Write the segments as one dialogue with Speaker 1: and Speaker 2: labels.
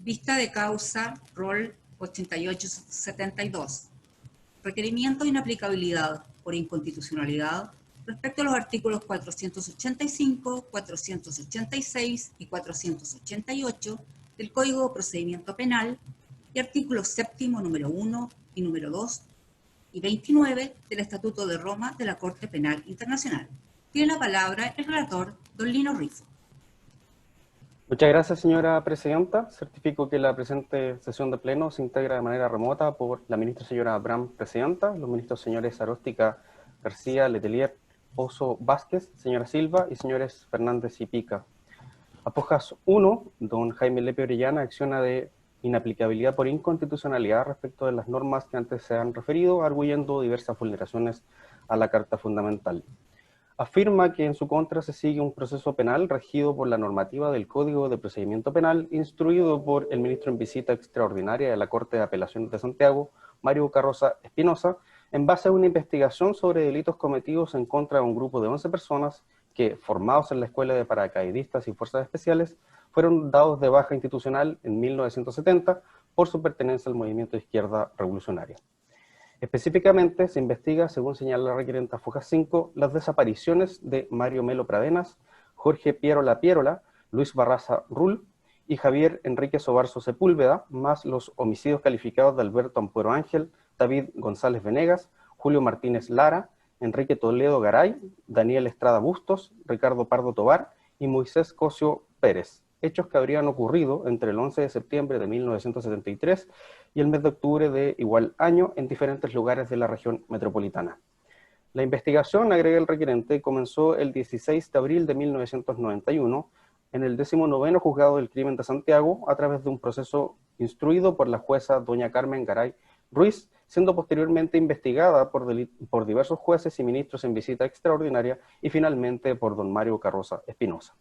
Speaker 1: Vista de causa, rol 8872. Requerimiento de inaplicabilidad por inconstitucionalidad respecto a los artículos 485, 486 y 488 del Código de Procedimiento Penal y artículos séptimo número 1 y número 2 y 29 del Estatuto de Roma de la Corte Penal Internacional. Tiene la palabra el relator, don Lino Rifo.
Speaker 2: Muchas gracias, señora presidenta. Certifico que la presente sesión de pleno se integra de manera remota por la ministra señora Abram, presidenta, los ministros señores Aróstica, García, Letelier, Pozo, Vázquez, señora Silva y señores Fernández y Pica. Apojas 1, don Jaime Lepe Orellana acciona de inaplicabilidad por inconstitucionalidad respecto de las normas que antes se han referido, arguyendo diversas vulneraciones a la Carta Fundamental. Afirma que en su contra se sigue un proceso penal regido por la normativa del Código de Procedimiento Penal, instruido por el ministro en visita extraordinaria de la Corte de Apelaciones de Santiago, Mario Carroza Espinosa, en base a una investigación sobre delitos cometidos en contra de un grupo de 11 personas que, formados en la Escuela de Paracaidistas y Fuerzas Especiales, fueron dados de baja institucional en 1970 por su pertenencia al movimiento de izquierda revolucionaria. Específicamente, se investiga, según señala la requerente Afoja 5, las desapariciones de Mario Melo Pradenas, Jorge Pierola Pierola, Luis Barraza Rull y Javier Enrique Sobarzo Sepúlveda, más los homicidios calificados de Alberto Ampuero Ángel, David González Venegas, Julio Martínez Lara, Enrique Toledo Garay, Daniel Estrada Bustos, Ricardo Pardo Tobar y Moisés Cosio Pérez, hechos que habrían ocurrido entre el 11 de septiembre de 1973 y el mes de octubre de igual año en diferentes lugares de la región metropolitana. La investigación, agrega el requerente, comenzó el 16 de abril de 1991 en el 19º Juzgado del Crimen de Santiago a través de un proceso instruido por la jueza doña Carmen Garay Ruiz, siendo posteriormente investigada por diversos jueces y ministros en visita extraordinaria y finalmente por don Mario Carroza Espinosa.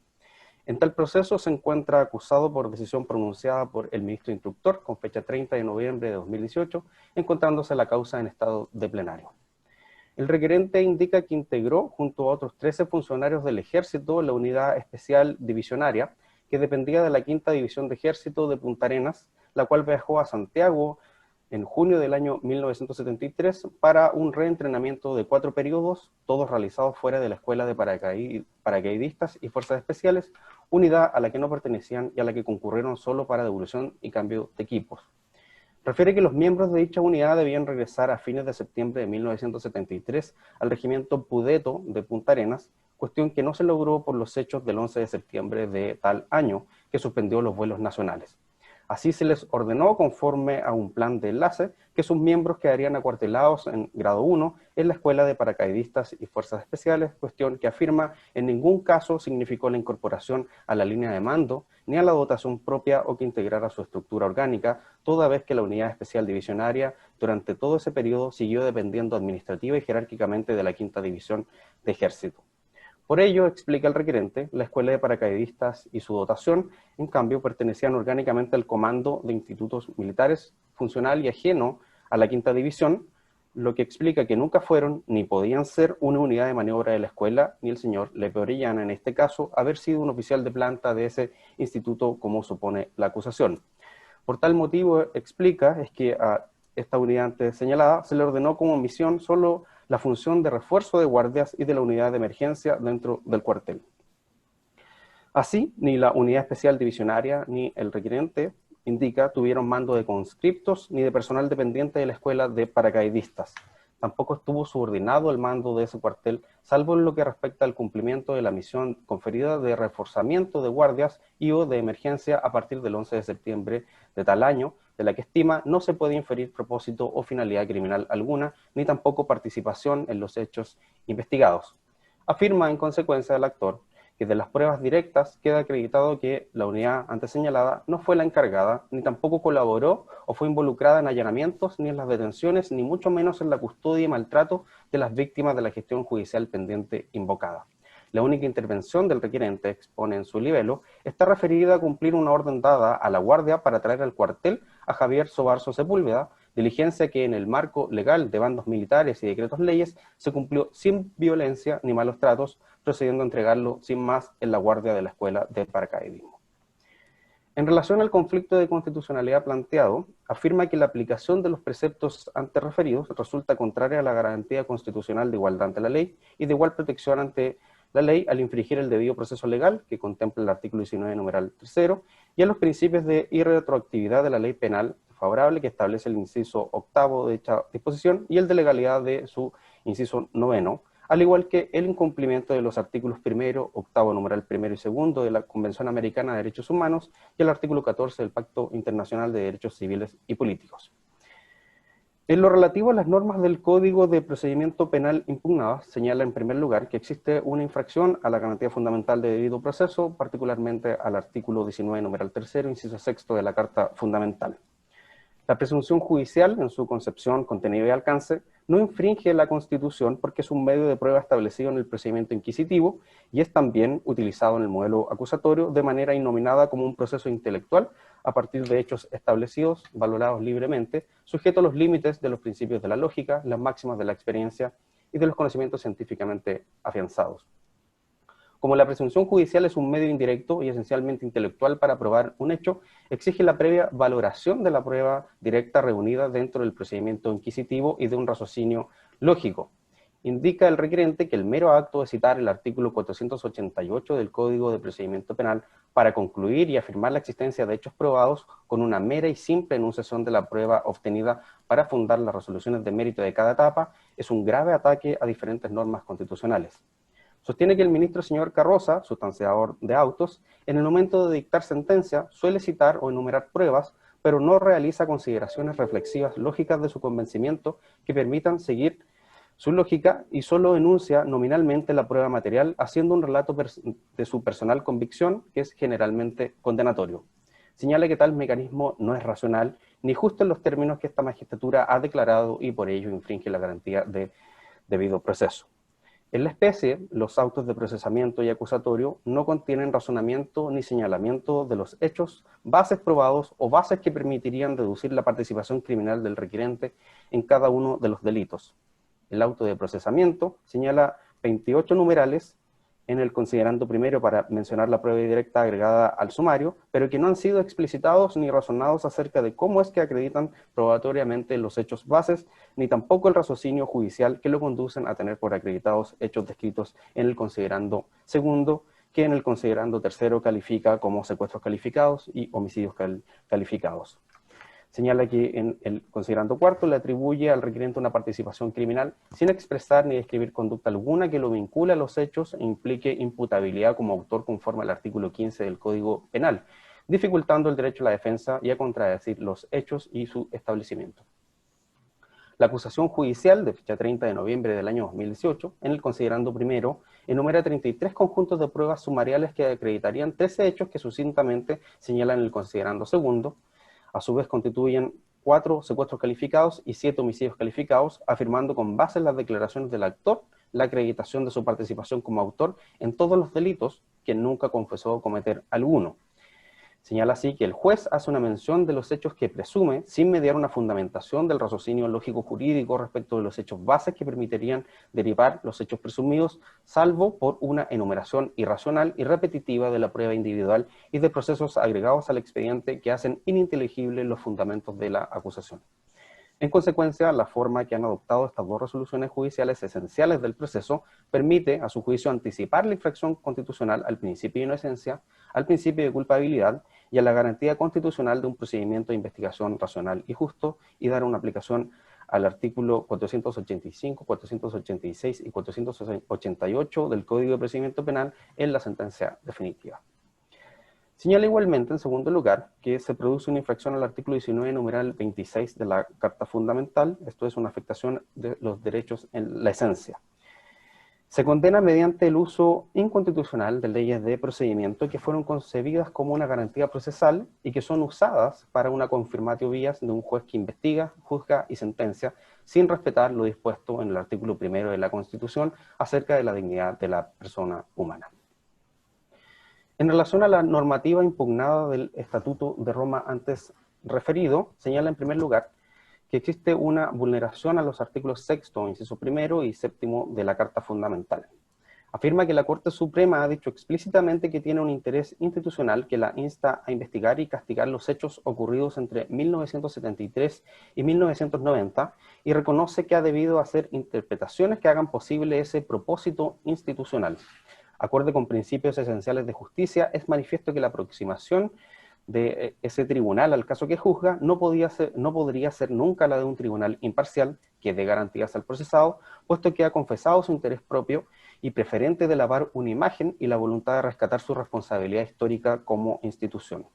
Speaker 2: En tal proceso se encuentra acusado por decisión pronunciada por el ministro instructor con fecha 30 de noviembre de 2018, encontrándose la causa en estado de plenario. El requerente indica que integró junto a otros 13 funcionarios del Ejército la Unidad Especial Divisionaria, que dependía de la 5ª División de Ejército de Punta Arenas, la cual viajó a Santiago en junio del año 1973 para un reentrenamiento de 4 periodos, todos realizados fuera de la Escuela de Paracaidistas y Fuerzas Especiales, unidad a la que no pertenecían y a la que concurrieron solo para devolución y cambio de equipos. Refiere que los miembros de dicha unidad debían regresar a fines de septiembre de 1973 al regimiento Pudeto de Punta Arenas, cuestión que no se logró por los hechos del 11 de septiembre de tal año, que suspendió los vuelos nacionales. Así se les ordenó, conforme a un plan de enlace, que sus miembros quedarían acuartelados en grado 1 en la Escuela de Paracaidistas y Fuerzas Especiales, cuestión que afirma en ningún caso significó la incorporación a la línea de mando, ni a la dotación propia o que integrara su estructura orgánica, toda vez que la Unidad Especial Divisionaria durante todo ese periodo siguió dependiendo administrativa y jerárquicamente de la 5ª División de Ejército. Por ello, explica el requerente, la Escuela de Paracaidistas y su dotación, en cambio, pertenecían orgánicamente al Comando de Institutos Militares, funcional y ajeno a la 5ª División, lo que explica que nunca fueron ni podían ser una unidad de maniobra de la escuela, ni el señor Lepe Orellana, en este caso, haber sido un oficial de planta de ese instituto, como supone la acusación. Por tal motivo, explica, es que a esta unidad antes señalada se le ordenó como misión solo la función de refuerzo de guardias y de la unidad de emergencia dentro del cuartel. Así, ni la unidad especial divisionaria ni el requerente, indica, tuvieron mando de conscriptos ni de personal dependiente de la Escuela de Paracaidistas. Tampoco estuvo subordinado el mando de ese cuartel, salvo en lo que respecta al cumplimiento de la misión conferida de reforzamiento de guardias y o de emergencia a partir del 11 de septiembre de tal año, de la que estima no se puede inferir propósito o finalidad criminal alguna, ni tampoco participación en los hechos investigados. Afirma en consecuencia el actor que de las pruebas directas queda acreditado que la unidad antes señalada no fue la encargada, ni tampoco colaboró o fue involucrada en allanamientos, ni en las detenciones, ni mucho menos en la custodia y maltrato de las víctimas de la gestión judicial pendiente invocada. La única intervención del requerente, expone en su libelo, está referida a cumplir una orden dada a la guardia para traer al cuartel a Javier Sobarzo Sepúlveda, diligencia que en el marco legal de bandos militares y decretos leyes se cumplió sin violencia ni malos tratos, procediendo a entregarlo sin más en la guardia de la Escuela de Paracaidismo. En relación al conflicto de constitucionalidad planteado, afirma que la aplicación de los preceptos antes referidos resulta contraria a la garantía constitucional de igualdad ante la ley y de igual protección ante la ley al infringir el debido proceso legal, que contempla el artículo 19, numeral 3, y a los principios de irretroactividad de la ley penal favorable que establece el inciso 8 de dicha disposición y el de legalidad de su inciso 9, al igual que el incumplimiento de los artículos 1, 8, numeral 1 y 2 de la Convención Americana de Derechos Humanos y el artículo 14 del Pacto Internacional de Derechos Civiles y Políticos. En lo relativo a las normas del Código de Procedimiento Penal impugnadas, señala en primer lugar que existe una infracción a la garantía fundamental de debido proceso, particularmente al artículo 19, numeral 3, inciso 6 de la Carta Fundamental. La presunción judicial, en su concepción, contenido y alcance, no infringe la Constitución porque es un medio de prueba establecido en el procedimiento inquisitivo y es también utilizado en el modelo acusatorio de manera innominada como un proceso intelectual a partir de hechos establecidos, valorados libremente, sujeto a los límites de los principios de la lógica, las máximas de la experiencia y de los conocimientos científicamente afianzados. Como la presunción judicial es un medio indirecto y esencialmente intelectual para probar un hecho, exige la previa valoración de la prueba directa reunida dentro del procedimiento inquisitivo y de un raciocinio lógico. Indica el requerente que el mero acto de citar el artículo 488 del Código de Procedimiento Penal para concluir y afirmar la existencia de hechos probados con una mera y simple enunciación de la prueba obtenida para fundar las resoluciones de mérito de cada etapa es un grave ataque a diferentes normas constitucionales. Sostiene que el ministro señor Carroza, sustanciador de autos, en el momento de dictar sentencia suele citar o enumerar pruebas, pero no realiza consideraciones reflexivas lógicas de su convencimiento que permitan seguir su lógica y solo enuncia nominalmente la prueba material, haciendo un relato de su personal convicción, que es generalmente condenatorio. Señala que tal mecanismo no es racional, ni justo en los términos que esta magistratura ha declarado y por ello infringe la garantía de debido proceso. En la especie, los autos de procesamiento y acusatorio no contienen razonamiento ni señalamiento de los hechos, bases probados o bases que permitirían deducir la participación criminal del requerente en cada uno de los delitos. El auto de procesamiento señala 28 numerales en el considerando primero para mencionar la prueba directa agregada al sumario, pero que no han sido explicitados ni razonados acerca de cómo es que acreditan probatoriamente los hechos bases, ni tampoco el raciocinio judicial que lo conducen a tener por acreditados hechos descritos en el considerando segundo, que en el considerando tercero califica como secuestros calificados y homicidios calificados. Señala que en el considerando cuarto le atribuye al requerente una participación criminal sin expresar ni describir conducta alguna que lo vincule a los hechos e implique imputabilidad como autor conforme al artículo 15 del Código Penal, dificultando el derecho a la defensa y a contradecir los hechos y su establecimiento. La acusación judicial de fecha 30 de noviembre del año 2018, en el considerando primero, enumera 33 conjuntos de pruebas sumariales que acreditarían 13 hechos que sucintamente señalan el considerando segundo. A su vez constituyen 4 secuestros calificados y 7 homicidios calificados, afirmando con base en las declaraciones del actor la acreditación de su participación como autor en todos los delitos que nunca confesó cometer alguno. Señala así que el juez hace una mención de los hechos que presume, sin mediar una fundamentación del raciocinio lógico-jurídico respecto de los hechos bases que permitirían derivar los hechos presumidos, salvo por una enumeración irracional y repetitiva de la prueba individual y de procesos agregados al expediente que hacen ininteligibles los fundamentos de la acusación. En consecuencia, la forma que han adoptado estas dos resoluciones judiciales esenciales del proceso permite, a su juicio, anticipar la infracción constitucional al principio de inocencia, al principio de culpabilidad y a la garantía constitucional de un procedimiento de investigación racional y justo y dar una aplicación al artículo 485, 486 y 488 del Código de Procedimiento Penal en la sentencia definitiva. Señala igualmente, en segundo lugar, que se produce una infracción al artículo 19, numeral 26 de la Carta Fundamental, esto es una afectación de los derechos en la esencia. Se condena mediante el uso inconstitucional de leyes de procedimiento que fueron concebidas como una garantía procesal y que son usadas para una confirmatio vías de un juez que investiga, juzga y sentencia sin respetar lo dispuesto en el artículo 1 de la Constitución acerca de la dignidad de la persona humana. En relación a la normativa impugnada del Estatuto de Roma antes referido, señala en primer lugar que existe una vulneración a los artículos 6º, inciso 1 y 7º de la Carta Fundamental. Afirma que la Corte Suprema ha dicho explícitamente que tiene un interés institucional que la insta a investigar y castigar los hechos ocurridos entre 1973 y 1990 y reconoce que ha debido hacer interpretaciones que hagan posible ese propósito institucional. Acorde con principios esenciales de justicia, es manifiesto que la aproximación de ese tribunal al caso que juzga no podría ser nunca la de un tribunal imparcial que dé garantías al procesado, puesto que ha confesado su interés propio y preferente de lavar una imagen y la voluntad de rescatar su responsabilidad histórica como institución.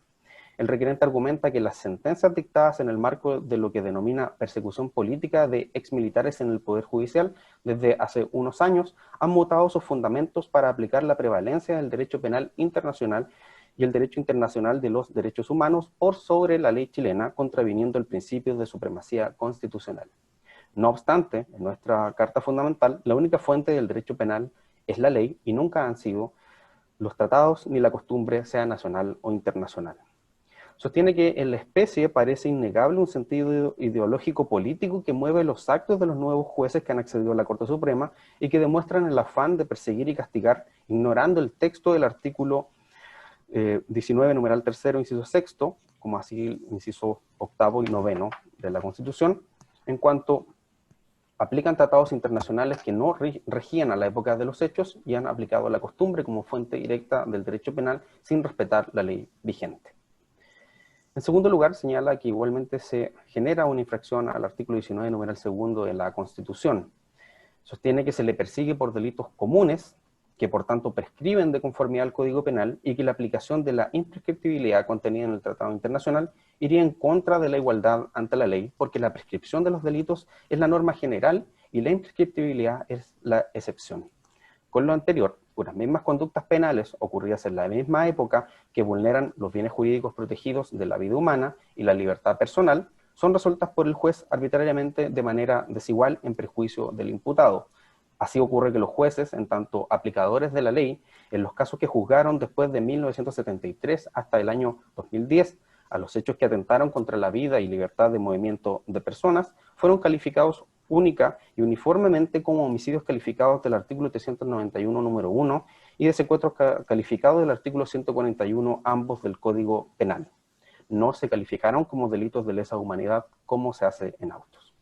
Speaker 2: El requerente argumenta que las sentencias dictadas en el marco de lo que denomina persecución política de exmilitares en el Poder Judicial desde hace unos años han mutado sus fundamentos para aplicar la prevalencia del derecho penal internacional y el derecho internacional de los derechos humanos por sobre la ley chilena, contraviniendo el principio de supremacía constitucional. No obstante, en nuestra Carta Fundamental, la única fuente del derecho penal es la ley y nunca han sido los tratados ni la costumbre, sea nacional o internacional. Sostiene que en la especie parece innegable un sentido ideológico político que mueve los actos de los nuevos jueces que han accedido a la Corte Suprema y que demuestran el afán de perseguir y castigar, ignorando el texto del artículo 19, numeral tercero, inciso sexto, como así el inciso octavo y noveno de la Constitución, en cuanto aplican tratados internacionales que no regían a la época de los hechos y han aplicado la costumbre como fuente directa del derecho penal sin respetar la ley vigente. En segundo lugar, señala que igualmente se genera una infracción al artículo 19, numeral segundo de la Constitución. Sostiene que se le persigue por delitos comunes, que por tanto prescriben de conformidad al Código Penal, y que la aplicación de la imprescriptibilidad contenida en el Tratado Internacional iría en contra de la igualdad ante la ley, porque la prescripción de los delitos es la norma general y la imprescriptibilidad es la excepción. Con lo anterior, unas mismas conductas penales ocurridas en la misma época que vulneran los bienes jurídicos protegidos de la vida humana y la libertad personal, son resueltas por el juez arbitrariamente de manera desigual en perjuicio del imputado. Así ocurre que los jueces, en tanto aplicadores de la ley, en los casos que juzgaron después de 1973 hasta el año 2010, a los hechos que atentaron contra la vida y libertad de movimiento de personas, fueron calificados única y uniformemente como homicidios calificados del artículo 391 número 1 y de secuestros calificados del artículo 141 ambos del Código Penal. No se calificaron como delitos de lesa humanidad como se hace en autos.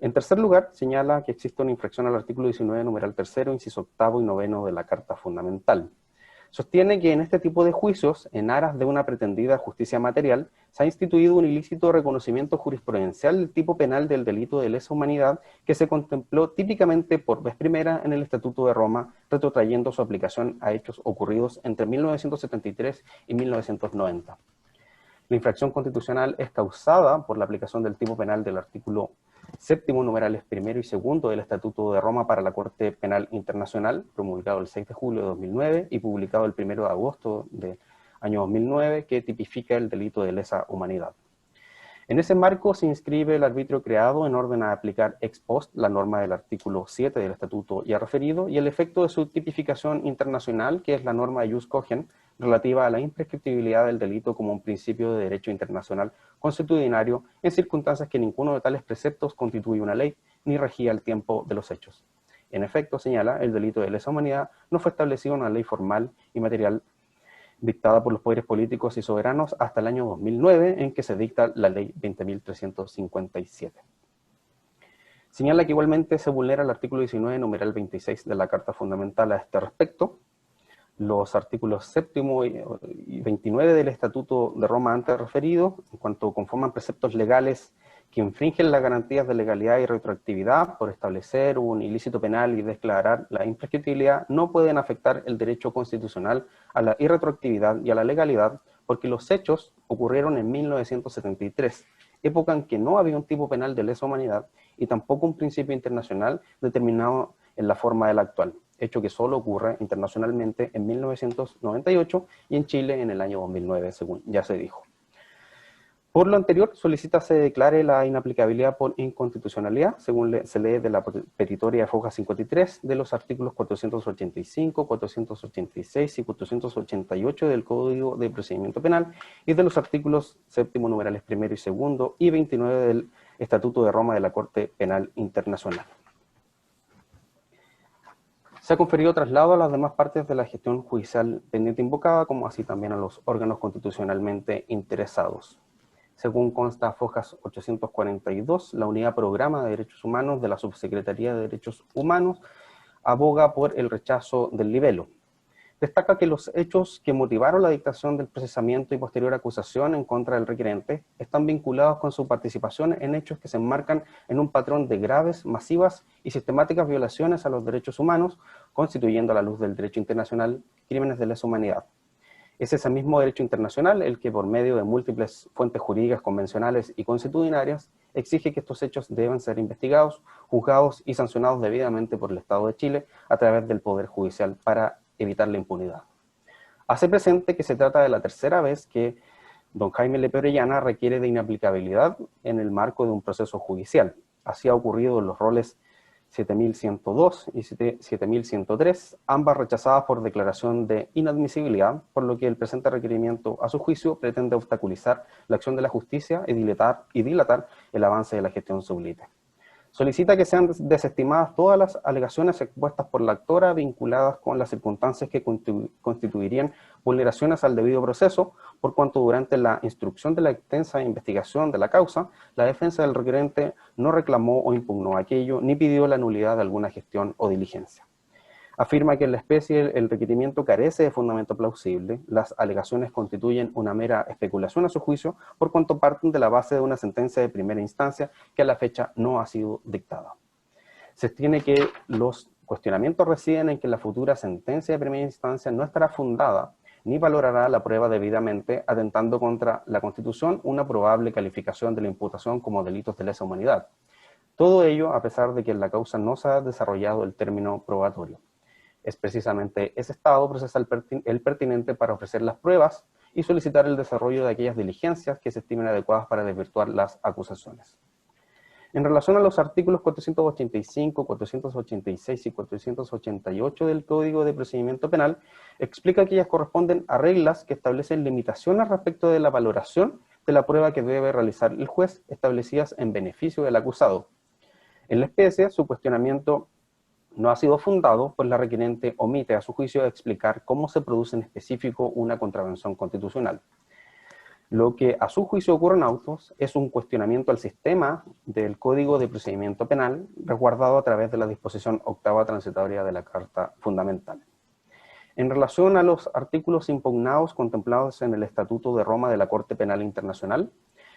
Speaker 2: En tercer lugar, señala que existe una infracción al artículo 19, numeral tercero, inciso octavo y noveno de la Carta Fundamental. Sostiene que en este tipo de juicios, en aras de una pretendida justicia material, se ha instituido un ilícito reconocimiento jurisprudencial del tipo penal del delito de lesa humanidad que se contempló típicamente por vez primera en el Estatuto de Roma, retrotrayendo su aplicación a hechos ocurridos entre 1973 y 1990. La infracción constitucional es causada por la aplicación del tipo penal del artículo séptimo, numerales primero y segundo del Estatuto de Roma para la Corte Penal Internacional, promulgado el 6 de julio de 2009 y publicado el 1 de agosto del año 2009, que tipifica el delito de lesa humanidad. En ese marco se inscribe el arbitrio creado en orden a aplicar ex post la norma del artículo 7 del Estatuto ya referido y el efecto de su tipificación internacional, que es la norma de Jus Cogens, relativa a la imprescriptibilidad del delito como un principio de derecho internacional consuetudinario en circunstancias que ninguno de tales preceptos constituye una ley ni regía el tiempo de los hechos. En efecto, señala, el delito de lesa humanidad no fue establecido en una ley formal y material dictada por los poderes políticos y soberanos hasta el año 2009, en que se dicta la ley 20.357. Señala que igualmente se vulnera el artículo 19, numeral 26 de la Carta Fundamental a este respecto. Los artículos 7 y 29 del Estatuto de Roma antes referido, en cuanto conforman preceptos legales que infringen las garantías de legalidad y retroactividad por establecer un ilícito penal y declarar la imprescriptibilidad, no pueden afectar el derecho constitucional a la irretroactividad y a la legalidad, porque los hechos ocurrieron en 1973, época en que no había un tipo penal de lesa humanidad y tampoco un principio internacional determinado en la forma del actual, hecho que solo ocurre internacionalmente en 1998 y en Chile en el año 2009, según ya se dijo. Por lo anterior, solicita se declare la inaplicabilidad por inconstitucionalidad, según se lee de la petitoria de Foja 53, de los artículos 485, 486 y 488 del Código de Procedimiento Penal y de los artículos séptimo, numerales primero y segundo y 29 del Estatuto de Roma de la Corte Penal Internacional. Se ha conferido traslado a las demás partes de la gestión judicial pendiente invocada, como así también a los órganos constitucionalmente interesados. Según consta Fojas 842, la Unidad Programa de Derechos Humanos de la Subsecretaría de Derechos Humanos aboga por el rechazo del libelo. Destaca que los hechos que motivaron la dictación del procesamiento y posterior acusación en contra del requerente están vinculados con su participación en hechos que se enmarcan en un patrón de graves, masivas y sistemáticas violaciones a los derechos humanos, constituyendo a la luz del derecho internacional crímenes de lesa humanidad. Es ese mismo derecho internacional el que, por medio de múltiples fuentes jurídicas convencionales y consuetudinarias, exige que estos hechos deben ser investigados, juzgados y sancionados debidamente por el Estado de Chile a través del Poder Judicial para evitar la impunidad. Hace presente que se trata de la tercera vez que don Jaime Lepe Orellana requiere de inaplicabilidad en el marco de un proceso judicial. Así ha ocurrido en los roles 7102 y 7103, ambas rechazadas por declaración de inadmisibilidad, por lo que el presente requerimiento, a su juicio, pretende obstaculizar la acción de la justicia y dilatar el avance de la gestión sublite. Solicita que sean desestimadas todas las alegaciones expuestas por la actora vinculadas con las circunstancias que constituirían vulneraciones al debido proceso, por cuanto durante la instrucción de la extensa investigación de la causa, la defensa del requerente no reclamó o impugnó aquello, ni pidió la nulidad de alguna gestión o diligencia. Afirma que en la especie el requerimiento carece de fundamento plausible, las alegaciones constituyen una mera especulación a su juicio, por cuanto parten de la base de una sentencia de primera instancia que a la fecha no ha sido dictada. Se sostiene que los cuestionamientos residen en que la futura sentencia de primera instancia no estará fundada ni valorará la prueba debidamente, atentando contra la Constitución una probable calificación de la imputación como delitos de lesa humanidad. Todo ello a pesar de que en la causa no se ha desarrollado el término probatorio. Es precisamente ese Estado procesal el pertinente para ofrecer las pruebas y solicitar el desarrollo de aquellas diligencias que se estimen adecuadas para desvirtuar las acusaciones. En relación a los artículos 485, 486 y 488 del Código de Procedimiento Penal, explica que ellas corresponden a reglas que establecen limitaciones respecto de la valoración de la prueba que debe realizar el juez, establecidas en beneficio del acusado. En la especie, su cuestionamiento no ha sido fundado, pues la requerente omite a su juicio explicar cómo se produce en específico una contravención constitucional. Lo que a su juicio ocurre en autos es un cuestionamiento al sistema del Código de Procedimiento Penal, resguardado a través de la disposición octava transitoria de la Carta Fundamental. En relación a los artículos impugnados contemplados en el Estatuto de Roma de la Corte Penal Internacional,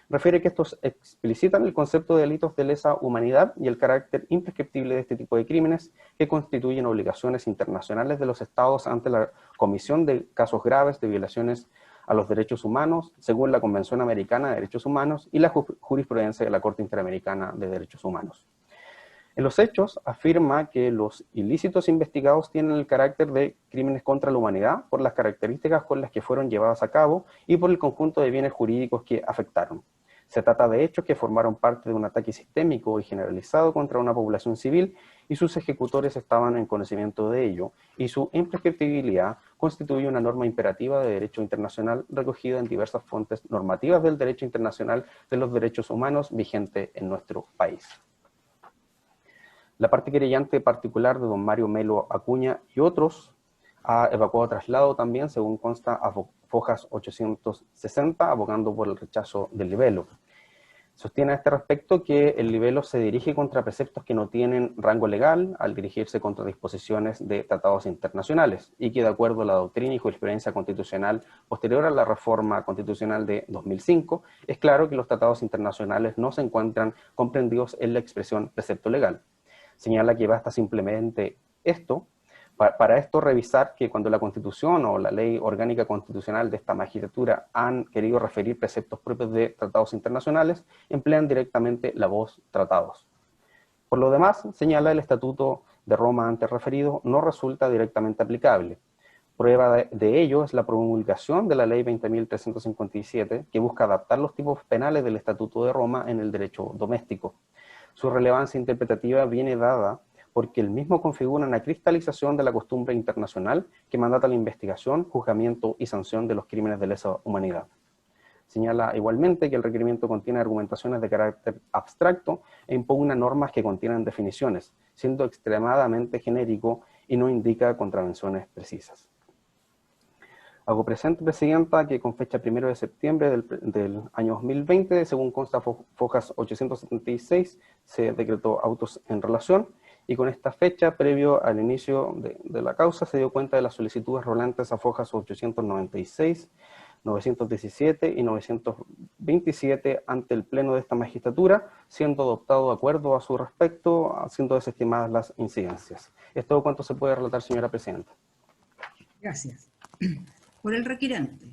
Speaker 2: refiere que estos explicitan el concepto de delitos de lesa humanidad y el carácter imprescriptible de este tipo de crímenes que constituyen obligaciones internacionales de los estados ante la comisión de casos graves de violaciones a los derechos humanos, según la Convención Americana de Derechos Humanos y la jurisprudencia de la Corte Interamericana de Derechos Humanos. En los hechos, afirma que los ilícitos investigados tienen el carácter de crímenes contra la humanidad por las características con las que fueron llevadas a cabo y por el conjunto de bienes jurídicos que afectaron. Se trata de hechos que formaron parte de un ataque sistémico y generalizado contra una población civil y sus ejecutores estaban en conocimiento de ello, y su imprescriptibilidad constituye una norma imperativa de derecho internacional recogida en diversas fuentes normativas del derecho internacional de los derechos humanos vigente en nuestro país. La parte querellante particular de don Mario Melo Acuña y otros ha evacuado traslado también, según consta a Fojas 860, abogando por el rechazo del libelo. Sostiene a este respecto que el libelo se dirige contra preceptos que no tienen rango legal al dirigirse contra disposiciones de tratados internacionales y que, de acuerdo a la doctrina y jurisprudencia constitucional posterior a la reforma constitucional de 2005, es claro que los tratados internacionales no se encuentran comprendidos en la expresión precepto legal. Señala que basta simplemente esto, para esto revisar que cuando la Constitución o la Ley Orgánica Constitucional de esta magistratura han querido referir preceptos propios de tratados internacionales, emplean directamente la voz tratados. Por lo demás, señala el Estatuto de Roma antes referido no resulta directamente aplicable. Prueba de ello es la promulgación de la Ley 20.357, que busca adaptar los tipos penales del Estatuto de Roma en el derecho doméstico. Su relevancia interpretativa viene dada porque el mismo configura una cristalización de la costumbre internacional que mandata la investigación, juzgamiento y sanción de los crímenes de lesa humanidad. Señala igualmente que el requerimiento contiene argumentaciones de carácter abstracto e impugna normas que contienen definiciones, siendo extremadamente genérico y no indica contravenciones precisas. Hago presente, Presidenta, que con fecha 1 de septiembre del año 2020, según consta Fojas 876, se decretó autos en relación, y con esta fecha, previo al inicio de la causa, se dio cuenta de las solicitudes rolantes a Fojas 896, 917 y 927 ante el Pleno de esta magistratura, siendo adoptado acuerdo a su respecto, siendo desestimadas las incidencias. Es todo cuanto se puede relatar, señora Presidenta.
Speaker 1: Gracias. Por el requerente,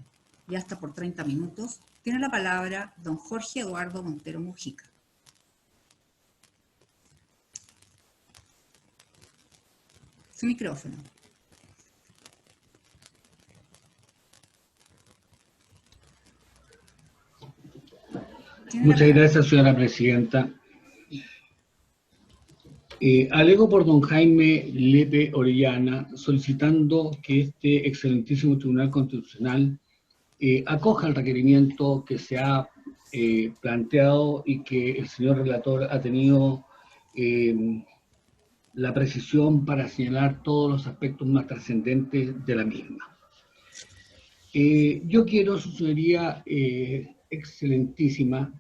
Speaker 1: y hasta por 30 minutos, tiene la palabra don Jorge Eduardo Montero Mujica. Su micrófono.
Speaker 3: Muchas gracias, señora Presidenta. Alego por don Jaime Lepe Orellana, solicitando que este excelentísimo Tribunal Constitucional acoja el requerimiento que se ha planteado y que el señor relator ha tenido la precisión para señalar todos los aspectos más trascendentes de la misma. Yo quiero, su señoría excelentísima,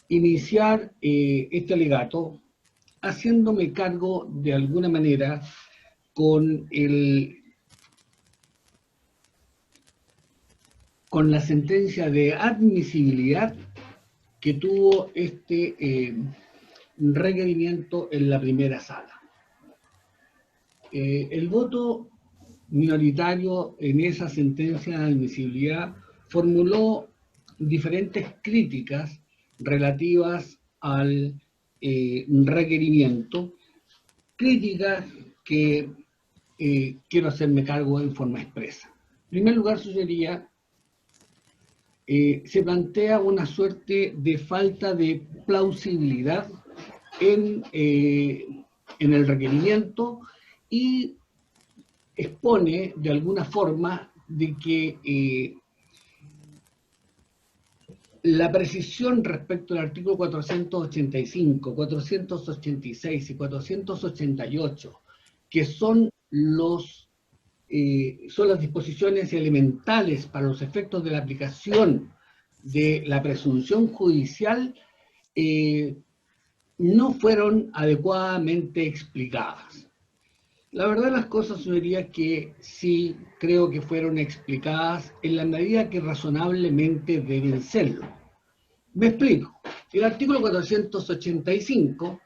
Speaker 3: iniciar este alegato haciéndome cargo de alguna manera con la sentencia de admisibilidad que tuvo este requerimiento en la primera sala. El voto minoritario en esa sentencia de admisibilidad formuló diferentes críticas relativas al requerimiento, críticas que quiero hacerme cargo en forma expresa. En primer lugar, sugería, se plantea una suerte de falta de plausibilidad en el requerimiento y expone de alguna forma de que la precisión respecto al artículo 485, 486 y 488, que son las disposiciones elementales para los efectos de la aplicación de la presunción judicial, no fueron adecuadamente explicadas. La verdad de las cosas, señoría, que sí creo que fueron explicadas en la medida que razonablemente deben serlo. Me explico. El artículo 485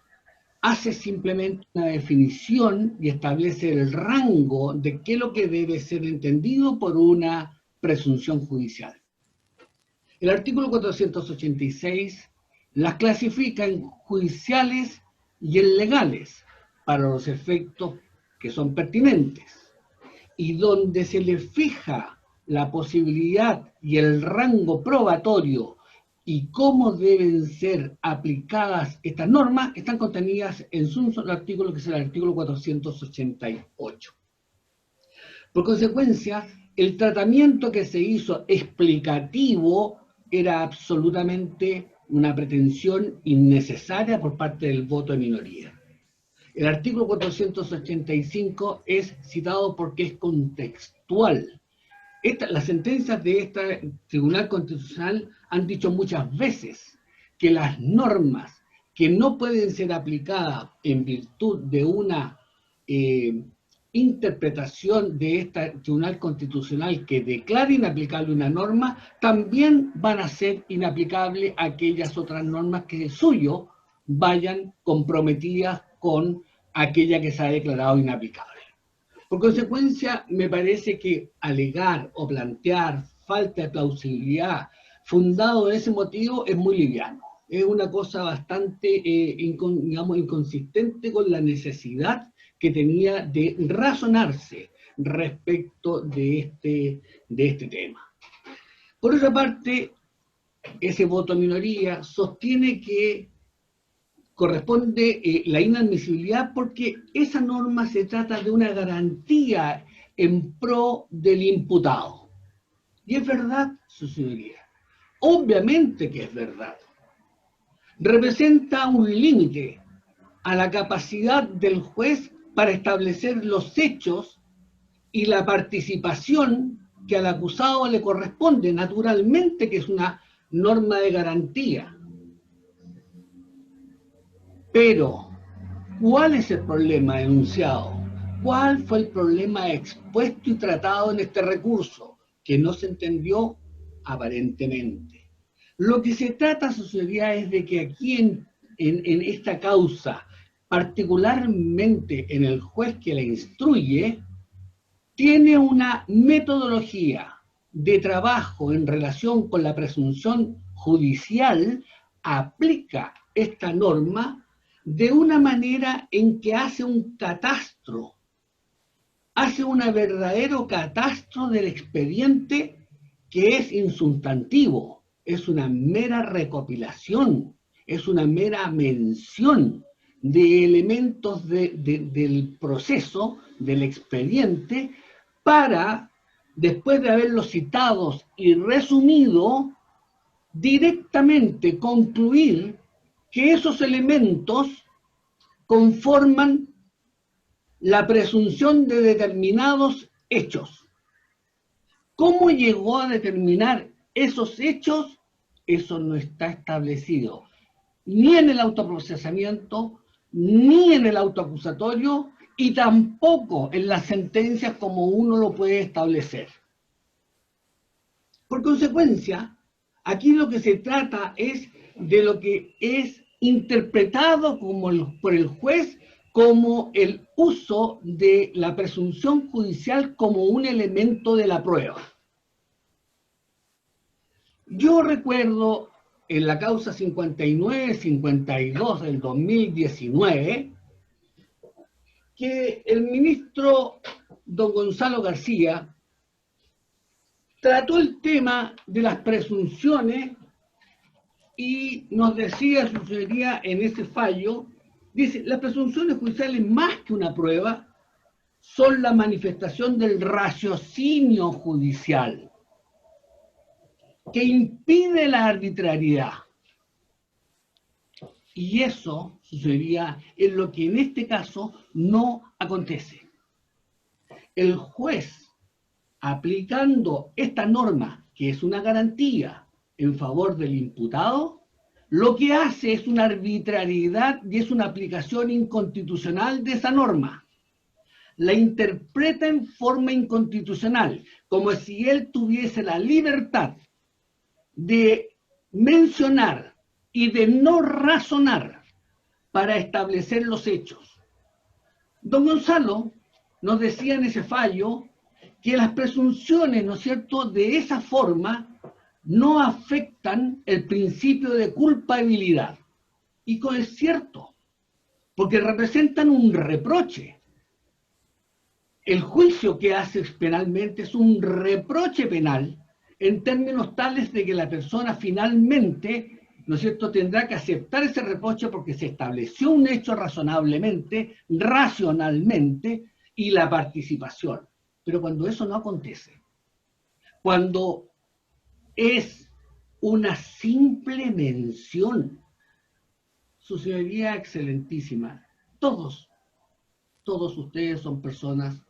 Speaker 3: hace simplemente una definición y establece el rango de qué es lo que debe ser entendido por una presunción judicial. El artículo 486 las clasifica en judiciales y en legales para los efectos que son pertinentes, y donde se le fija la posibilidad y el rango probatorio y cómo deben ser aplicadas estas normas, están contenidas en un solo artículo, que es el artículo 488. Por consecuencia, el tratamiento que se hizo explicativo era absolutamente una pretensión innecesaria por parte del voto de minoría. El artículo 485 es citado porque es contextual. Las sentencias de este Tribunal Constitucional han dicho muchas veces que las normas que no pueden ser aplicadas en virtud de una interpretación de este Tribunal Constitucional que declare inaplicable una norma, también van a ser inaplicables aquellas otras normas que de suyo vayan comprometidas con aquella que se ha declarado inaplicable. Por consecuencia, me parece que alegar o plantear falta de plausibilidad fundado en ese motivo es muy liviano. Es una cosa bastante, inconsistente con la necesidad que tenía de razonarse respecto de este tema. Por otra parte, ese voto minoría sostiene que corresponde la inadmisibilidad porque esa norma se trata de una garantía en pro del imputado. Y es verdad, su señoría. Obviamente que es verdad. Representa un límite a la capacidad del juez para establecer los hechos y la participación que al acusado le corresponde, naturalmente que es una norma de garantía. Pero, ¿cuál es el problema denunciado? ¿Cuál fue el problema expuesto y tratado en este recurso? Que no se entendió aparentemente. Lo que se trata, sociedad, es de que aquí en esta causa, particularmente en el juez que la instruye, tiene una metodología de trabajo en relación con la presunción judicial, aplica esta norma de una manera en que hace un catastro, hace un verdadero catastro del expediente que es insustantivo, es una mera recopilación, es una mera mención de elementos del proceso, del expediente, para, después de haberlos citados y resumido, directamente concluir que esos elementos conforman la presunción de determinados hechos. ¿Cómo llegó a determinar esos hechos? Eso no está establecido ni en el autoprocesamiento, ni en el autoacusatorio, y tampoco en las sentencias como uno lo puede establecer. Por consecuencia, aquí lo que se trata es de lo que es interpretado por el juez como el uso de la presunción judicial como un elemento de la prueba. Yo recuerdo en la causa 59-52 del 2019 que el ministro don Gonzalo García trató el tema de las presunciones y nos decía, su señoría, en ese fallo, dice, las presunciones judiciales más que una prueba son la manifestación del raciocinio judicial que impide la arbitrariedad. Y eso, su señoría, es lo que en este caso no acontece. El juez, aplicando esta norma, que es una garantía en favor del imputado, lo que hace es una arbitrariedad y es una aplicación inconstitucional de esa norma. La interpreta en forma inconstitucional, como si él tuviese la libertad de mencionar y de no razonar para establecer los hechos. Don Gonzalo nos decía en ese fallo que las presunciones, ¿no es cierto?, de esa forma no afectan el principio de culpabilidad. Y es cierto, porque representan un reproche. El juicio que hace penalmente es un reproche penal en términos tales de que la persona finalmente, ¿no es cierto?, tendrá que aceptar ese reproche porque se estableció un hecho razonablemente, racionalmente, y la participación. Pero cuando eso no acontece, cuando es una simple mención, su señoría excelentísima, todos ustedes son personas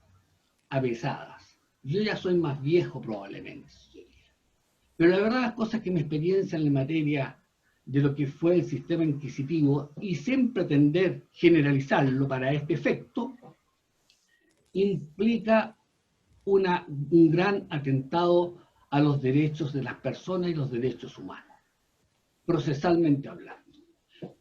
Speaker 3: avesadas. Yo ya soy más viejo probablemente, pero la verdad las cosas que mi experiencia en la materia de lo que fue el sistema inquisitivo, y sin pretender generalizarlo para este efecto, implica un gran atentado a los derechos de las personas y los derechos humanos, procesalmente hablando.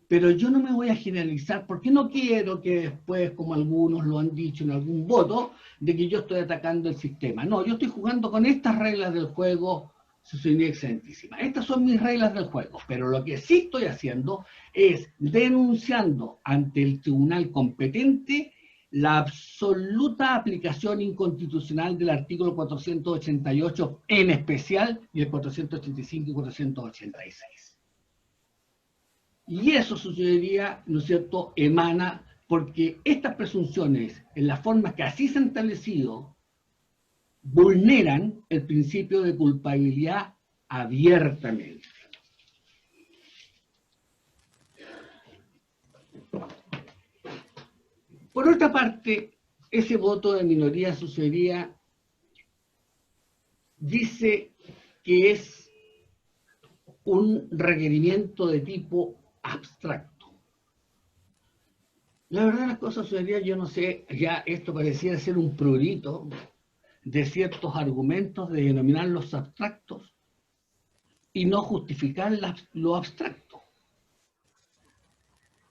Speaker 3: Pero yo no me voy a generalizar porque no quiero que después, como algunos lo han dicho en algún voto, de que yo estoy atacando el sistema. No, yo estoy jugando con estas reglas del juego, su señoría excelentísima. Estas son mis reglas del juego, pero lo que sí estoy haciendo es denunciando ante el tribunal competente la absoluta aplicación inconstitucional del artículo 488 en especial, y el 485 y 486. Y eso, su señoría, ¿no es cierto?, emana porque estas presunciones, en las formas que así se han establecido, vulneran el principio de culpabilidad abiertamente. Por otra parte, ese voto de minoría sucedería, dice que es un requerimiento de tipo abstracto. La verdad de las cosas sucedería, yo no sé, ya esto pareciera ser un prurito de ciertos argumentos de denominarlos abstractos y no justificar lo abstracto.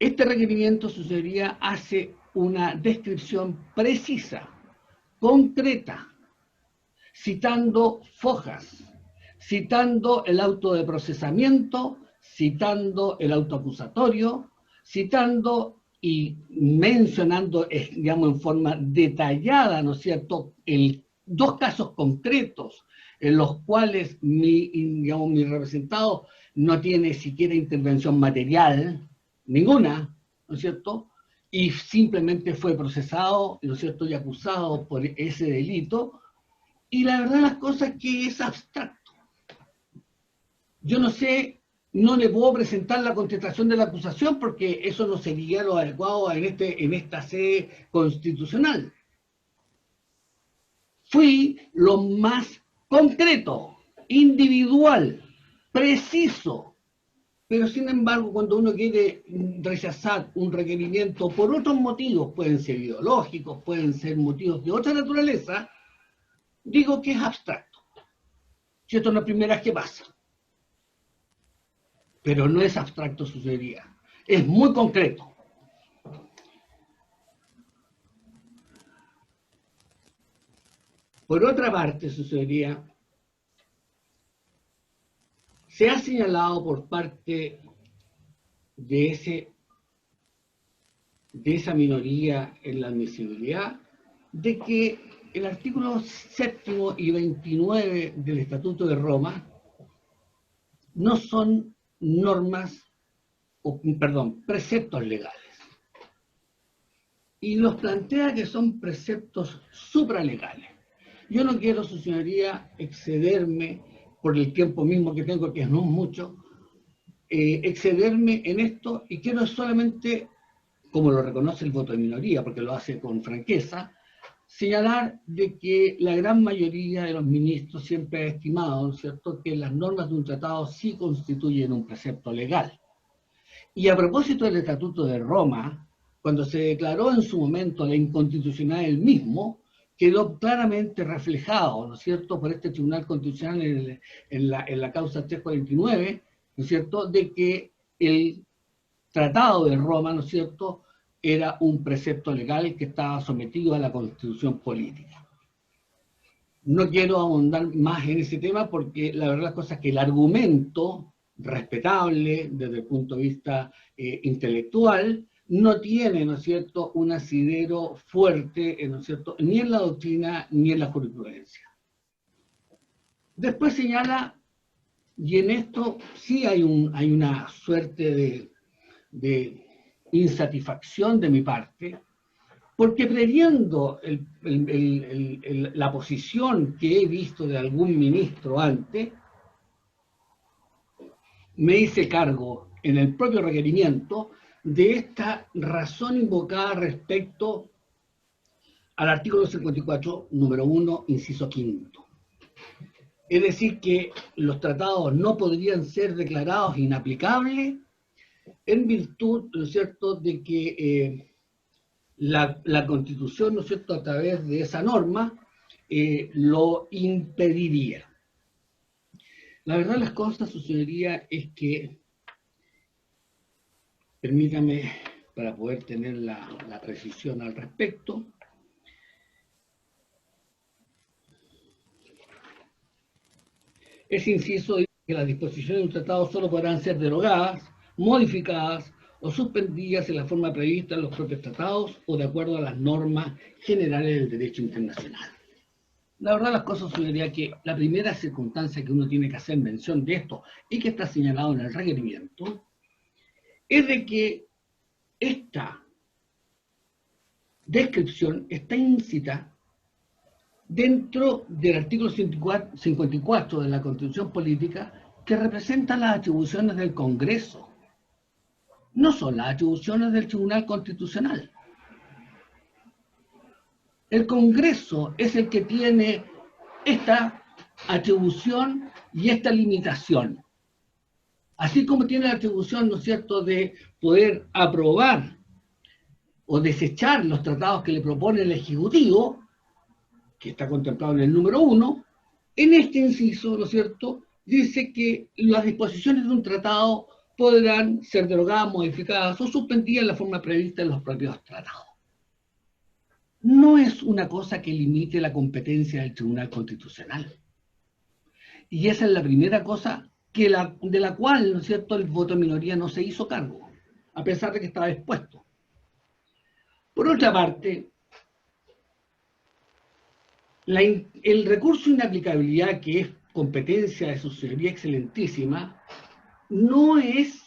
Speaker 3: Este requerimiento sucedería hace una descripción precisa, concreta, citando fojas, citando el auto de procesamiento, citando el auto acusatorio, citando y mencionando, digamos, en forma detallada, ¿no es cierto?, dos casos concretos en los cuales mi representado no tiene siquiera intervención material, ninguna, ¿no es cierto?, y simplemente fue procesado, ¿no es cierto?, y acusado por ese delito. Y la verdad de las cosas es que es abstracto. Yo no sé, no le puedo presentar la contestación de la acusación porque eso no sería lo adecuado en esta sede constitucional. Fui lo más concreto, individual, preciso, pero sin embargo cuando uno quiere rechazar un requerimiento por otros motivos, pueden ser ideológicos, pueden ser motivos de otra naturaleza, digo que es abstracto. Si esto es la primera vez que pasa. Pero no es abstracto, sucedería. Es muy concreto. Por otra parte, sucedería, se ha señalado por parte de esa minoría en la admisibilidad de que el artículo 7º y 29 del Estatuto de Roma no son preceptos legales. Y los plantea que son preceptos supralegales. Yo no quiero, su señoría, excederme por el tiempo mismo que tengo, que no es mucho, excederme en esto, y quiero solamente, como lo reconoce el voto de minoría, porque lo hace con franqueza, señalar de que la gran mayoría de los ministros siempre ha estimado, ¿no es cierto?, que las normas de un tratado sí constituyen un precepto legal. Y a propósito del Estatuto de Roma, cuando se declaró en su momento la inconstitucionalidad del mismo, quedó claramente reflejado, ¿no es cierto?, por este Tribunal Constitucional en la causa 349, ¿no es cierto?, de que el Tratado de Roma, ¿no es cierto?, era un precepto legal que estaba sometido a la Constitución política. No quiero ahondar más en ese tema porque la verdad es que el argumento respetable desde el punto de vista intelectual no tiene, ¿no es cierto?, un asidero fuerte, ¿no es cierto?, ni en la doctrina ni en la jurisprudencia. Después señala, y en esto sí hay una suerte de insatisfacción de mi parte, porque previendo la posición que he visto de algún ministro antes, me hice cargo en el propio requerimiento de esta razón invocada respecto al artículo 54, número 1, inciso 5. Es decir, que los tratados no podrían ser declarados inaplicables en virtud, ¿no es cierto?, de que la Constitución, ¿no es cierto?, a través de esa norma, lo impediría. La verdad de las cosas sucedería es que, permítame, para poder tener la precisión al respecto, ese inciso dice que las disposiciones de un tratado solo podrán ser derogadas, modificadas o suspendidas en la forma prevista en los propios tratados o de acuerdo a las normas generales del derecho internacional. La verdad las cosas sucedería que la primera circunstancia que uno tiene que hacer mención de esto y que está señalado en el requerimiento es de que esta descripción está íncita dentro del artículo 54 de la Constitución Política, que representa las atribuciones del Congreso. No son las atribuciones del Tribunal Constitucional. El Congreso es el que tiene esta atribución y esta limitación. Así como tiene la atribución, ¿no es cierto?, de poder aprobar o desechar los tratados que le propone el Ejecutivo, que está contemplado en el número 1, en este inciso, ¿no es cierto?, dice que las disposiciones de un tratado podrán ser derogadas, modificadas o suspendidas en la forma prevista en los propios tratados. No es una cosa que limite la competencia del Tribunal Constitucional. Y esa es la primera cosa de la cual, ¿no es cierto?, el voto de minoría no se hizo cargo, a pesar de que estaba expuesto. Por otra parte, el recurso de inaplicabilidad, que es competencia de su señoría excelentísima, no es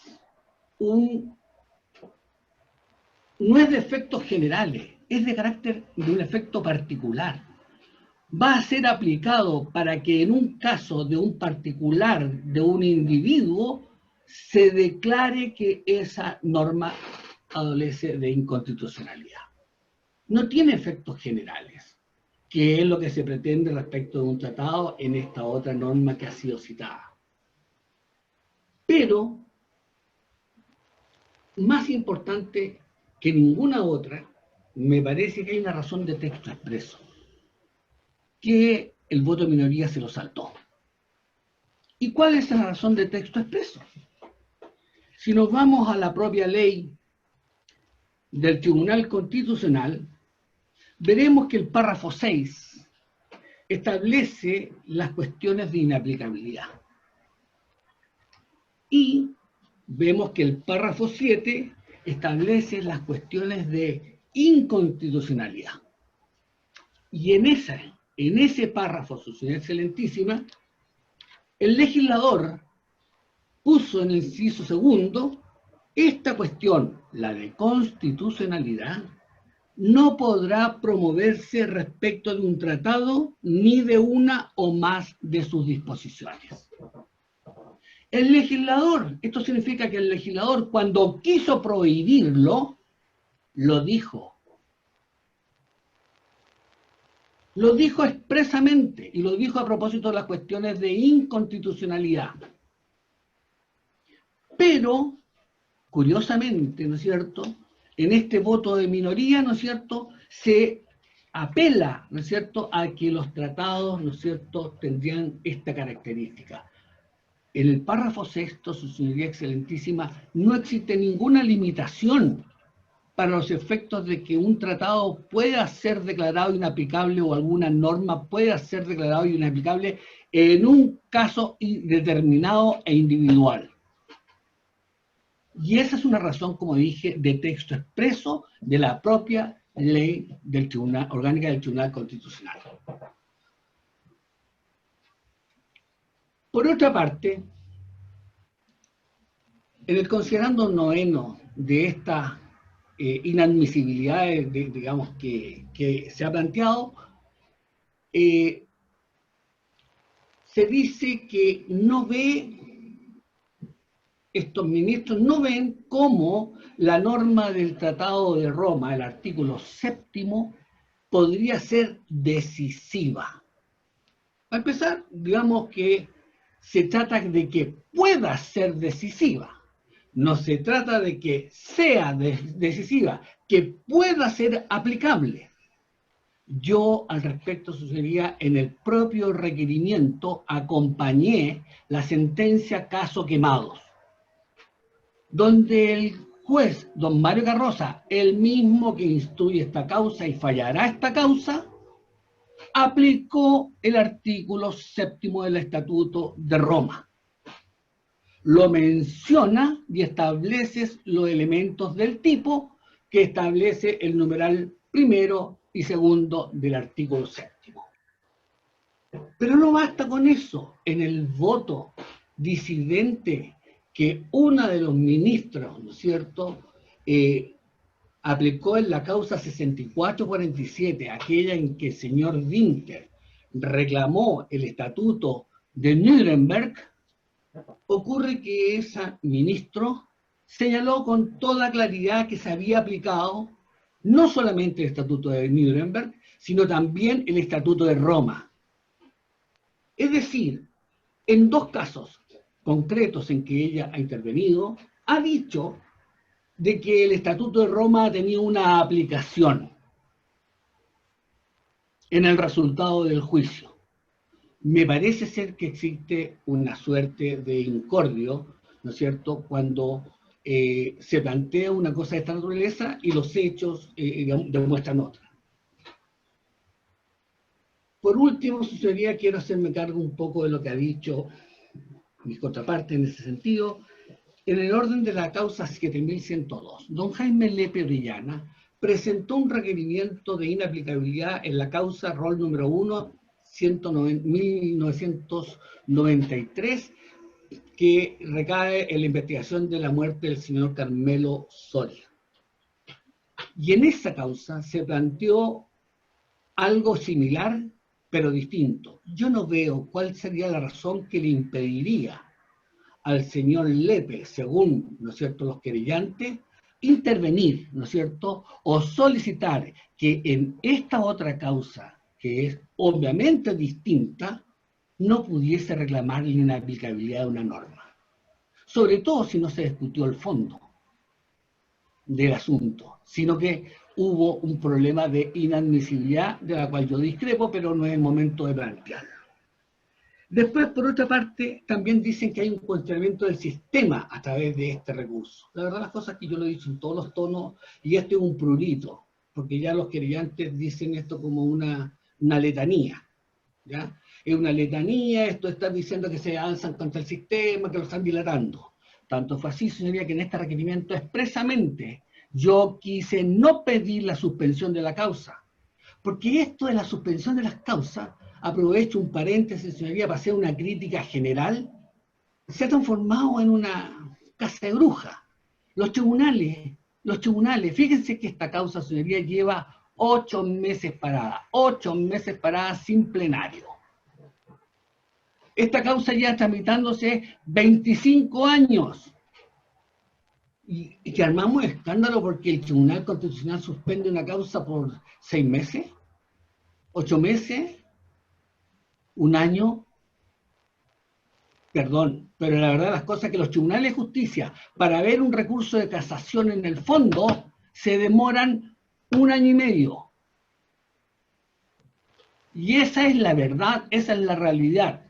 Speaker 3: de efectos generales, es de carácter de un efecto particular. Va a ser aplicado para que en un caso de un particular, de un individuo, se declare que esa norma adolece de inconstitucionalidad. No tiene efectos generales, que es lo que se pretende respecto de un tratado en esta otra norma que ha sido citada. Pero, más importante que ninguna otra, me parece que hay una razón de texto expreso, que el voto de minoría se lo saltó. ¿Y cuál es la razón de texto expreso? Si nos vamos a la propia ley del Tribunal Constitucional, veremos que el párrafo 6 establece las cuestiones de inaplicabilidad. Y vemos que el párrafo 7 establece las cuestiones de inconstitucionalidad. Y en ese párrafo, su señora excelentísima, el legislador puso en el inciso segundo esta cuestión, la de constitucionalidad, no podrá promoverse respecto de un tratado ni de una o más de sus disposiciones. El legislador, esto significa que el legislador, cuando quiso prohibirlo, lo dijo. Lo dijo expresamente y lo dijo a propósito de las cuestiones de inconstitucionalidad. Pero, curiosamente, ¿no es cierto?, en este voto de minoría, ¿no es cierto?, se apela, ¿no es cierto?, a que los tratados, ¿no es cierto?, tendrían esta característica. En el párrafo 6, su señoría excelentísima, no existe ninguna limitación para los efectos de que un tratado pueda ser declarado inaplicable o alguna norma pueda ser declarada inaplicable en un caso determinado e individual. Y esa es una razón, como dije, de texto expreso de la propia ley del Tribunal, orgánica del Tribunal Constitucional. Por otra parte, en el considerando noveno de esta inadmisibilidad, digamos, que se ha planteado, se dice que no ve, estos ministros no ven cómo la norma del Tratado de Roma, el artículo 7º, podría ser decisiva. Para empezar, digamos que se trata de que pueda ser decisiva. No se trata de que sea decisiva, que pueda ser aplicable. Yo, al respecto, sucedía en el propio requerimiento, acompañé la sentencia Caso Quemados, donde el juez, don Mario Carroza, el mismo que instruye esta causa y fallará esta causa, aplicó el artículo 7º del Estatuto de Roma. Lo menciona y establece los elementos del tipo que establece el numeral primero y segundo del artículo 7º. Pero no basta con eso. En el voto disidente que uno de los ministros, ¿no es cierto?, aplicó en la causa 6447, aquella en que el señor Winter reclamó el estatuto de Nuremberg, ocurre que ese ministro señaló con toda claridad que se había aplicado no solamente el estatuto de Nuremberg, sino también el Estatuto de Roma. Es decir, en dos casos concretos en que ella ha intervenido, ha dicho de que el Estatuto de Roma ha tenido una aplicación en el resultado del juicio. Me parece ser que existe una suerte de incordio, ¿no es cierto?, cuando se plantea una cosa de esta naturaleza y los hechos demuestran otra. Por último, su señoría, quiero hacerme cargo un poco de lo que ha dicho mi contraparte en ese sentido. En el orden de la causa 7102, don Jaime Lepe Orellana presentó un requerimiento de inaplicabilidad en la causa rol número 1, 1993, que recae en la investigación de la muerte del señor Carmelo Soria. Y en esa causa se planteó algo similar, pero distinto. Yo no veo cuál sería la razón que le impediría al señor Lepe, según, ¿no es cierto?, los querellantes, intervenir, ¿no es cierto?, o solicitar que en esta otra causa, que es obviamente distinta, no pudiese reclamar la inaplicabilidad de una norma. Sobre todo si no se discutió el fondo del asunto, sino que hubo un problema de inadmisibilidad, de la cual yo discrepo, pero no es el momento de plantearlo. Después, por otra parte, también dicen que hay un cuestionamiento del sistema a través de este recurso. La verdad, las cosas que yo lo he dicho en todos los tonos, y este es un prurito, porque ya los querellantes dicen esto como una letanía, ¿ya? Es una letanía, esto está diciendo que se avanzan contra el sistema, que lo están dilatando. Tanto fue así, señoría, que en este requerimiento expresamente yo quise no pedir la suspensión de la causa, porque esto de la suspensión de las causas, aprovecho un paréntesis, señoría, para hacer una crítica general, se ha transformado en una casa de brujas. Los tribunales, fíjense que esta causa, señoría, lleva 8 meses parada sin plenario. Esta causa ya tramitándose 25 años. Y que armamos escándalo porque el Tribunal Constitucional suspende una causa por 6 meses, 8 meses, un año. Perdón, pero la verdad las cosas es que los tribunales de justicia, para ver un recurso de casación en el fondo, se demoran 1 año y medio. Y esa es la verdad, esa es la realidad.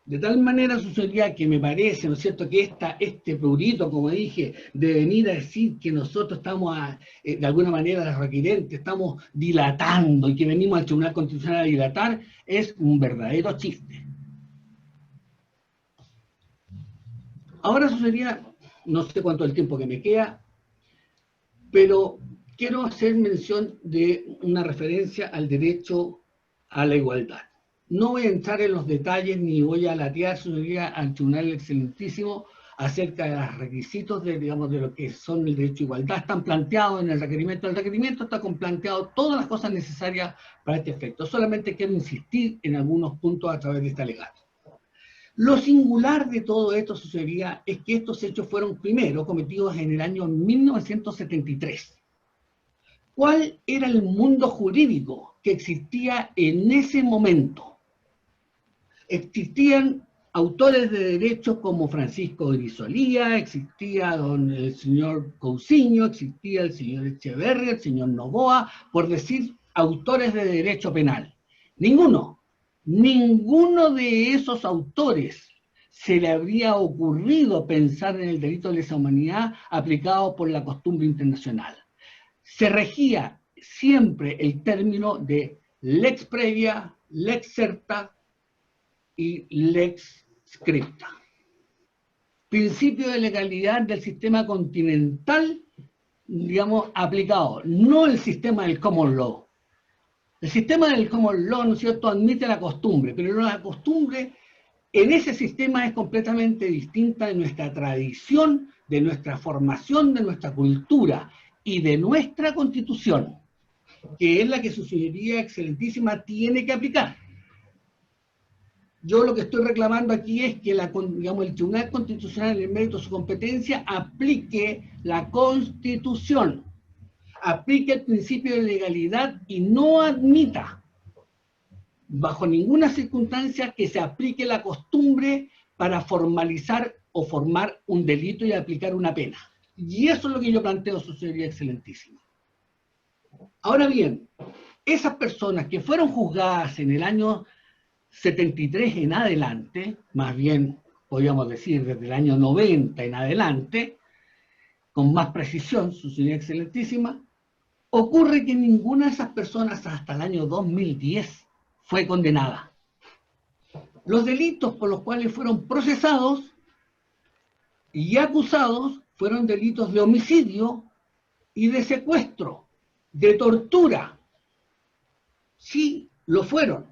Speaker 3: De tal manera, su señoría, que me parece, ¿no es cierto?, que este prurito, como dije, de venir a decir que nosotros estamos, de alguna manera, las requirentes, estamos dilatando y que venimos al Tribunal Constitucional a dilatar, es un verdadero chiste. Ahora, su señoría, no sé cuánto es el tiempo que me queda, pero quiero hacer mención de una referencia al derecho a la igualdad. No voy a entrar en los detalles ni voy a latear, señoría, al Tribunal Excelentísimo acerca de los requisitos de, digamos, de lo que son el derecho a igualdad. Están planteados en el requerimiento. El requerimiento está planteado todas las cosas necesarias para este efecto. Solamente quiero insistir en algunos puntos a través de este alegato. Lo singular de todo esto, señoría, es que estos hechos fueron primero cometidos en el año 1973. ¿Cuál era el mundo jurídico que existía en ese momento? Existían autores de derecho como Francisco Grisolía, existía el señor Cousiño, existía el señor Echeverri, el señor Novoa, por decir autores de derecho penal. Ninguno de esos autores se le habría ocurrido pensar en el delito de lesa humanidad aplicado por la costumbre internacional. Se regía siempre el término de lex previa, lex certa y lex scripta. Principio de legalidad del sistema continental, digamos, aplicado, no el sistema del common law. El sistema del common law, ¿no es cierto?, admite la costumbre, pero la costumbre en ese sistema es completamente distinta de nuestra tradición, de nuestra formación, de nuestra cultura y de nuestra constitución, que es la que su señoría excelentísima tiene que aplicar. Yo lo que estoy reclamando aquí es que digamos, el Tribunal Constitucional, en el mérito de su competencia, aplique la Constitución. aplique el principio de legalidad y no admita, bajo ninguna circunstancia, que se aplique la costumbre para formalizar o formar un delito y aplicar una pena. Y eso es lo que yo planteo, su señoría excelentísima. Ahora bien, esas personas que fueron juzgadas en el año 73 en adelante, más bien podríamos decir desde el año 90 en adelante, con más precisión, su señoría excelentísima, ocurre que ninguna de esas personas hasta el año 2010 fue condenada. Los delitos por los cuales fueron procesados y acusados fueron delitos de homicidio y de secuestro, de tortura. Sí, lo fueron.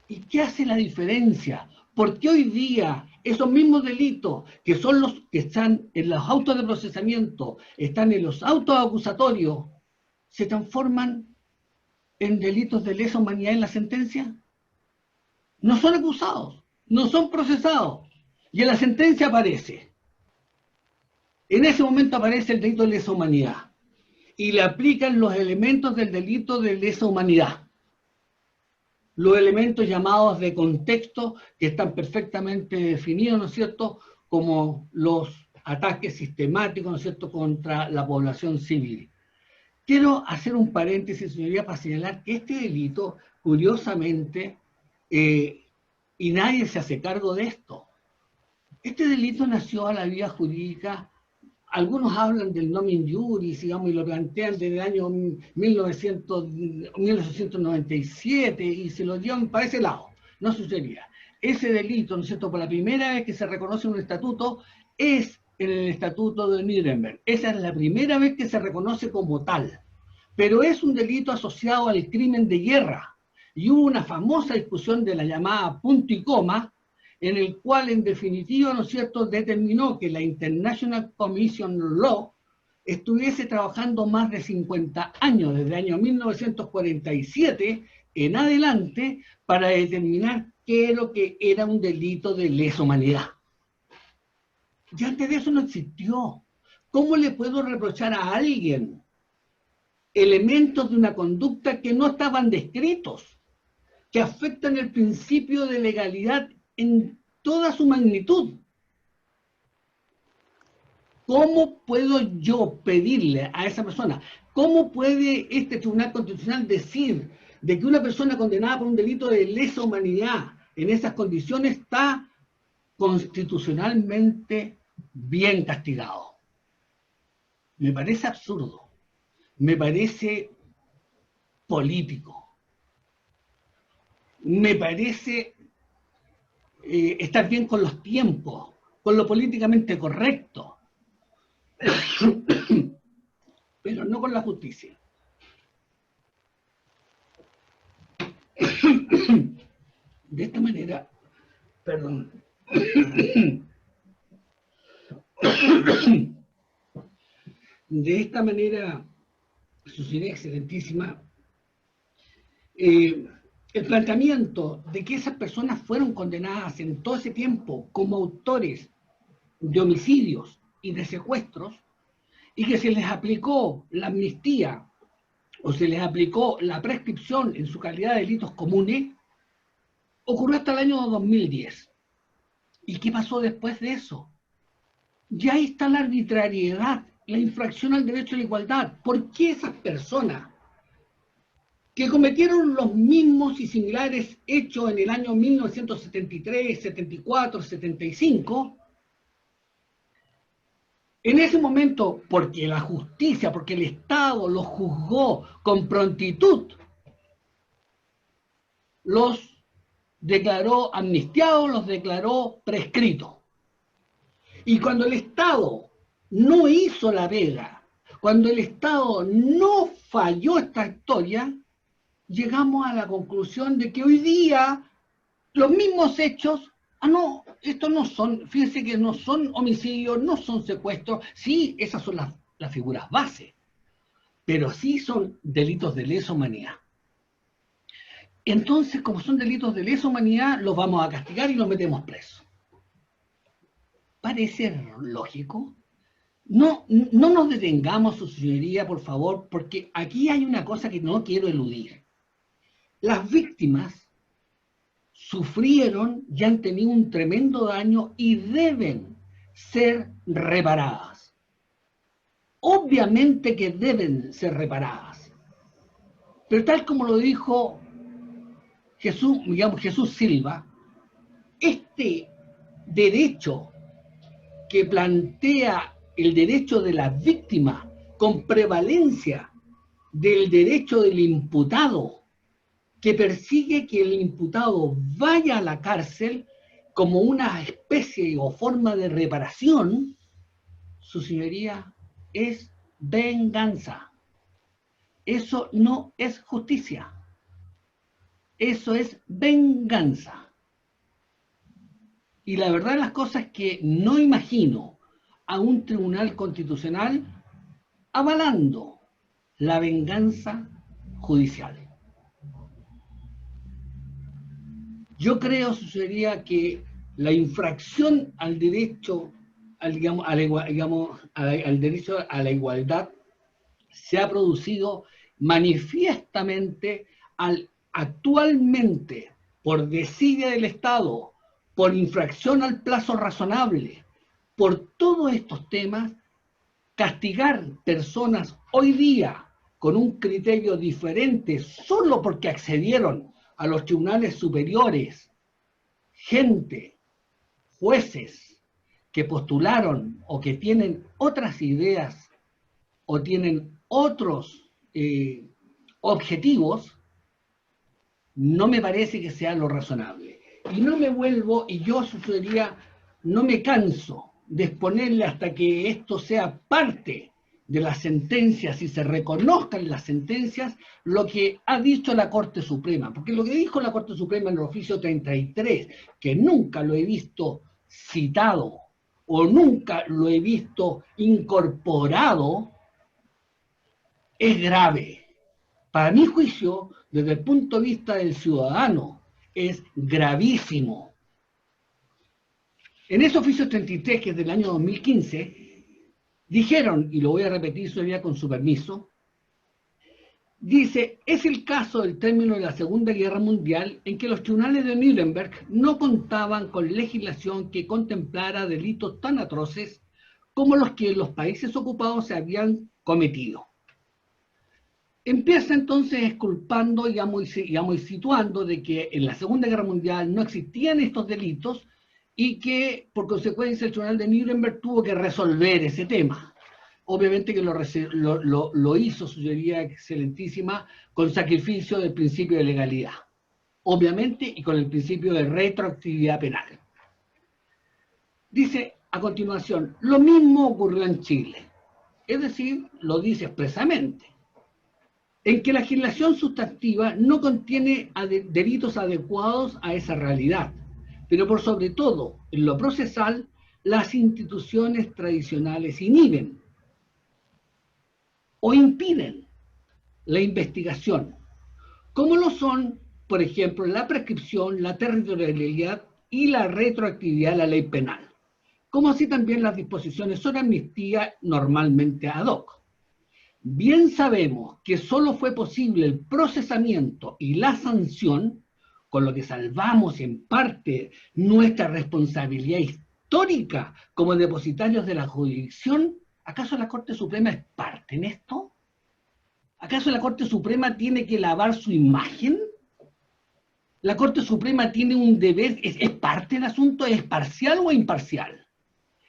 Speaker 3: ¿Y qué hace la diferencia? Porque hoy día esos mismos delitos, que son los que están en los autos de procesamiento, están en los autos acusatorios, se transforman en delitos de lesa humanidad en la sentencia? No son acusados, no son procesados. Y en la sentencia aparece. En ese momento aparece el delito de lesa humanidad. Y le aplican los elementos del delito de lesa humanidad. Los elementos llamados de contexto, que están perfectamente definidos, ¿no es cierto?, como los ataques sistemáticos, ¿no es cierto?, contra la población civil. Quiero hacer un paréntesis, señoría, para señalar que este delito, curiosamente, y nadie se hace cargo de esto, este delito nació a la vía jurídica. Algunos hablan del nomen juris, digamos, y lo plantean desde el año 1897 y se lo llevan para ese lado. No sucedía. Ese delito, ¿no es cierto?, por la primera vez que se reconoce un estatuto, es en el estatuto de Nuremberg. Esa es la primera vez que se reconoce como tal. Pero es un delito asociado al crimen de guerra. Y hubo una famosa discusión de la llamada punto y coma, en el cual, en definitiva, ¿no es cierto?, determinó que la International Commission Law estuviese trabajando más de 50 años, desde el año 1947 en adelante, para determinar qué es lo que era un delito de lesa humanidad. Y antes de eso no existió. ¿Cómo le puedo reprochar a alguien elementos de una conducta que no estaban descritos, que afectan el principio de legalidad en toda su magnitud? ¿Cómo puedo yo pedirle a esa persona? ¿Cómo puede este Tribunal Constitucional decir de que una persona condenada por un delito de lesa humanidad en esas condiciones está constitucionalmente bien castigado? Me parece absurdo, me parece político, me parece estar bien con los tiempos, con lo políticamente correcto, pero no con la justicia. De esta manera, perdón, de esta manera, su señoría excelentísima, el planteamiento de que esas personas fueron condenadas en todo ese tiempo como autores de homicidios y de secuestros, y que se les aplicó la amnistía o se les aplicó la prescripción en su calidad de delitos comunes, ocurrió hasta el año 2010. ¿Y qué pasó después de eso? Ya ahí está la arbitrariedad, la infracción al derecho a la igualdad. ¿Por qué esas personas que cometieron los mismos y similares hechos en el año 1973, 74, 75, en ese momento, porque la justicia, porque el Estado los juzgó con prontitud, los declaró amnistiados, los declaró prescritos? Y cuando el Estado no hizo la vega, cuando el Estado no falló esta historia, llegamos a la conclusión de que hoy día los mismos hechos, no, estos no son, fíjense que no son homicidios, no son secuestros, sí, esas son las figuras base, pero sí son delitos de lesa humanidad. Entonces, como son delitos de lesa humanidad, los vamos a castigar y los metemos presos. Parece lógico. no nos detengamos, su señoría, por favor, porque aquí hay una cosa que no quiero eludir. Las víctimas sufrieron y han tenido un tremendo daño y deben ser reparadas. Obviamente que deben ser reparadas. Pero tal como lo dijo Jesús Silva, este derecho que plantea el derecho de la víctima con prevalencia del derecho del imputado, que persigue que el imputado vaya a la cárcel como una especie o forma de reparación, su señoría, es venganza. Eso no es justicia. Eso es venganza. Y la verdad de las cosas es que no imagino a un tribunal constitucional avalando la venganza judicial. Yo creo, sería que la infracción al derecho, al derecho a la igualdad se ha producido manifiestamente actualmente por desidia del Estado, por infracción al plazo razonable, por todos estos temas, castigar personas hoy día con un criterio diferente solo porque accedieron a los tribunales superiores, gente, jueces que postularon o que tienen otras ideas o tienen otros objetivos, no me parece que sea lo razonable. Y no me vuelvo, y yo sugeriría, no me canso de exponerle hasta que esto sea parte de las sentencias y se reconozcan las sentencias lo que ha dicho la Corte Suprema. Porque lo que dijo la Corte Suprema en el oficio 33, que nunca lo he visto citado o nunca lo he visto incorporado, es grave. Para mi juicio, desde el punto de vista del ciudadano, es gravísimo. En ese oficio 33, que es del año 2015, dijeron, y lo voy a repetir todavía con su permiso, dice, es el caso del término de la Segunda Guerra Mundial en que los tribunales de Nuremberg no contaban con legislación que contemplara delitos tan atroces como los que los países ocupados se habían cometido. Empieza entonces exculpando, digamos, y situando de que en la Segunda Guerra Mundial no existían estos delitos y que, por consecuencia, el Tribunal de Nuremberg tuvo que resolver ese tema. Obviamente que lo hizo, su señoría excelentísima, con sacrificio del principio de legalidad. Obviamente, y con el principio de retroactividad penal. Dice a continuación, lo mismo ocurrió en Chile. Es decir, lo dice expresamente, en que la legislación sustantiva no contiene delitos adecuados a esa realidad, pero por sobre todo, en lo procesal, las instituciones tradicionales inhiben o impiden la investigación, como lo son, por ejemplo, la prescripción, la territorialidad y la retroactividad de la ley penal, como así también las disposiciones sobre amnistía normalmente ad hoc. Bien sabemos que solo fue posible el procesamiento y la sanción, con lo que salvamos en parte nuestra responsabilidad histórica como depositarios de la jurisdicción. ¿Acaso la Corte Suprema es parte en esto? ¿Acaso la Corte Suprema tiene que lavar su imagen? ¿La Corte Suprema tiene un deber, es parte del asunto, es parcial o imparcial?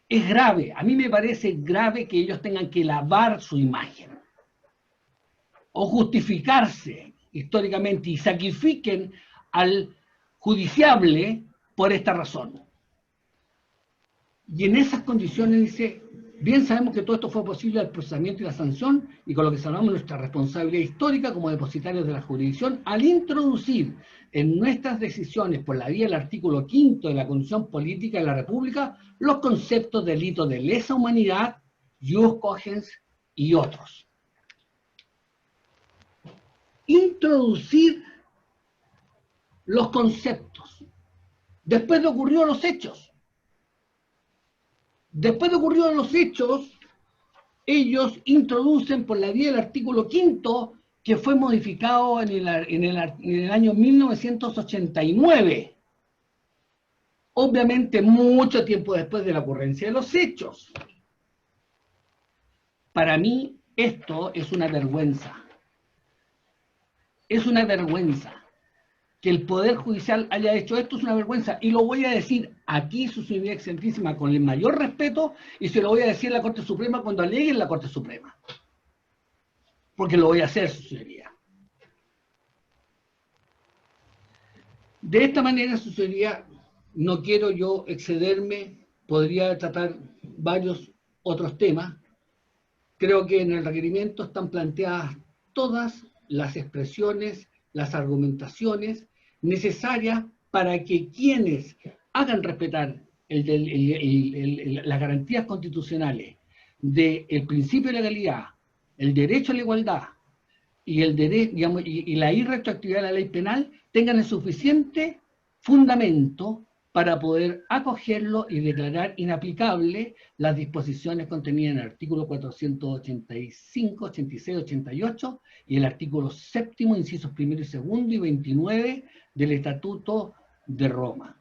Speaker 3: Es grave, a mí me parece grave que ellos tengan que lavar su imagen o justificarse históricamente y sacrifiquen al judiciable por esta razón. Y en esas condiciones dice, bien sabemos que todo esto fue posible al procesamiento y la sanción, y con lo que salvamos nuestra responsabilidad histórica como depositarios de la jurisdicción, al introducir en nuestras decisiones por la vía del artículo 5 de la Constitución Política de la República los conceptos de delito de lesa humanidad, jus cogens y otros. Introducir los conceptos. Después de ocurrido los hechos. Después de ocurrido los hechos, ellos introducen por la vía del artículo 5º, que fue modificado en el año 1989. Obviamente mucho tiempo después de la ocurrencia de los hechos. Para mí esto es una vergüenza. Es una vergüenza. Que el Poder Judicial haya hecho esto es una vergüenza. Y lo voy a decir aquí, su señoría excelentísima, con el mayor respeto, y se lo voy a decir a la Corte Suprema cuando alegue en la Corte Suprema. Porque lo voy a hacer, su señoría. De esta manera, su señoría, no quiero yo excederme, podría tratar varios otros temas. Creo que en el requerimiento están planteadas todas las expresiones, las argumentaciones necesarias para que quienes hagan respetar las garantías constitucionales del principio de legalidad, el derecho a la igualdad y la irretroactividad de la ley penal tengan el suficiente fundamento para poder acogerlo y declarar inaplicable las disposiciones contenidas en el artículo 485, 86, 88 y el artículo 7º, incisos 1 y 2 y 29 del Estatuto de Roma.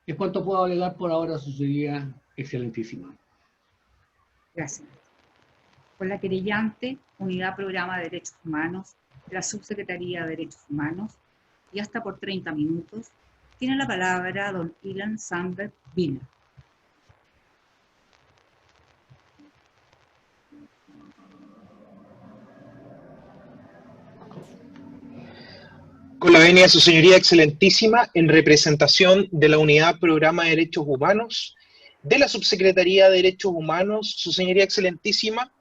Speaker 3: Es cuanto puedo alegar por ahora, su señoría excelentísima.
Speaker 1: Gracias. Con la querellante, Unidad Programa de Derechos Humanos, de la Subsecretaría de Derechos Humanos, y hasta por 30 minutos, tiene la palabra don Ilan Sandberg Wiener.
Speaker 4: Con la venia de su señoría excelentísima, en representación de la Unidad Programa de Derechos Humanos, de la Subsecretaría de Derechos Humanos, su señoría excelentísima,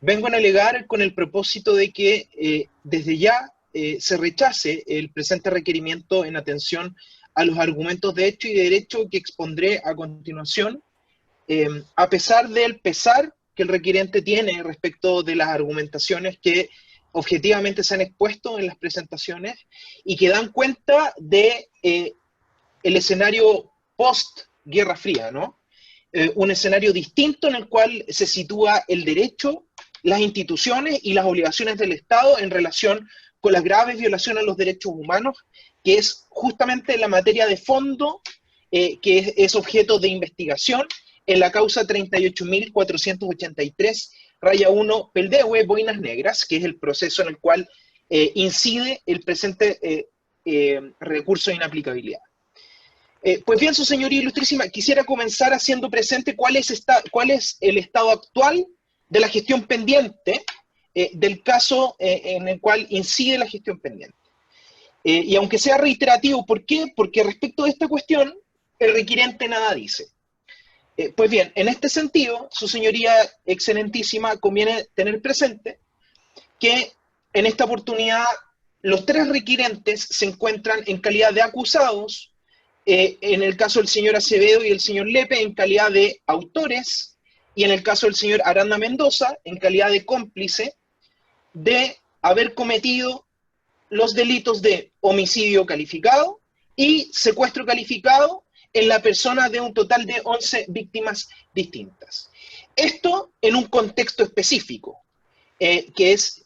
Speaker 4: vengo a alegar con el propósito de que desde ya se rechace el presente requerimiento en atención a los argumentos de hecho y de derecho que expondré a continuación, a pesar del pesar que el requerente tiene respecto de las argumentaciones que objetivamente se han expuesto en las presentaciones y que dan cuenta de el escenario post-Guerra Fría, ¿no? Un escenario distinto en el cual se sitúa el derecho, las instituciones y las obligaciones del Estado en relación con las graves violaciones a los derechos humanos, que es justamente la materia de fondo que es objeto de investigación en la causa 38.483-1 Peldehue Boinas Negras, que es el proceso en el cual incide el presente recurso de inaplicabilidad. Pues bien, su señoría ilustrísima, quisiera comenzar haciendo presente cuál es el estado actual de la gestión pendiente del caso en el cual incide la gestión pendiente. Y aunque sea reiterativo, ¿por qué? Porque respecto de esta cuestión, el requirente nada dice. Pues bien, en este sentido, su señoría excelentísima, conviene tener presente que en esta oportunidad los tres requirentes se encuentran en calidad de acusados, en el caso del señor Acevedo y el señor Lepe en calidad de autores, y en el caso del señor Aranda Mendoza en calidad de cómplice de haber cometido los delitos de homicidio calificado y secuestro calificado en la persona de un total de 11 víctimas distintas. Esto en un contexto específico, que es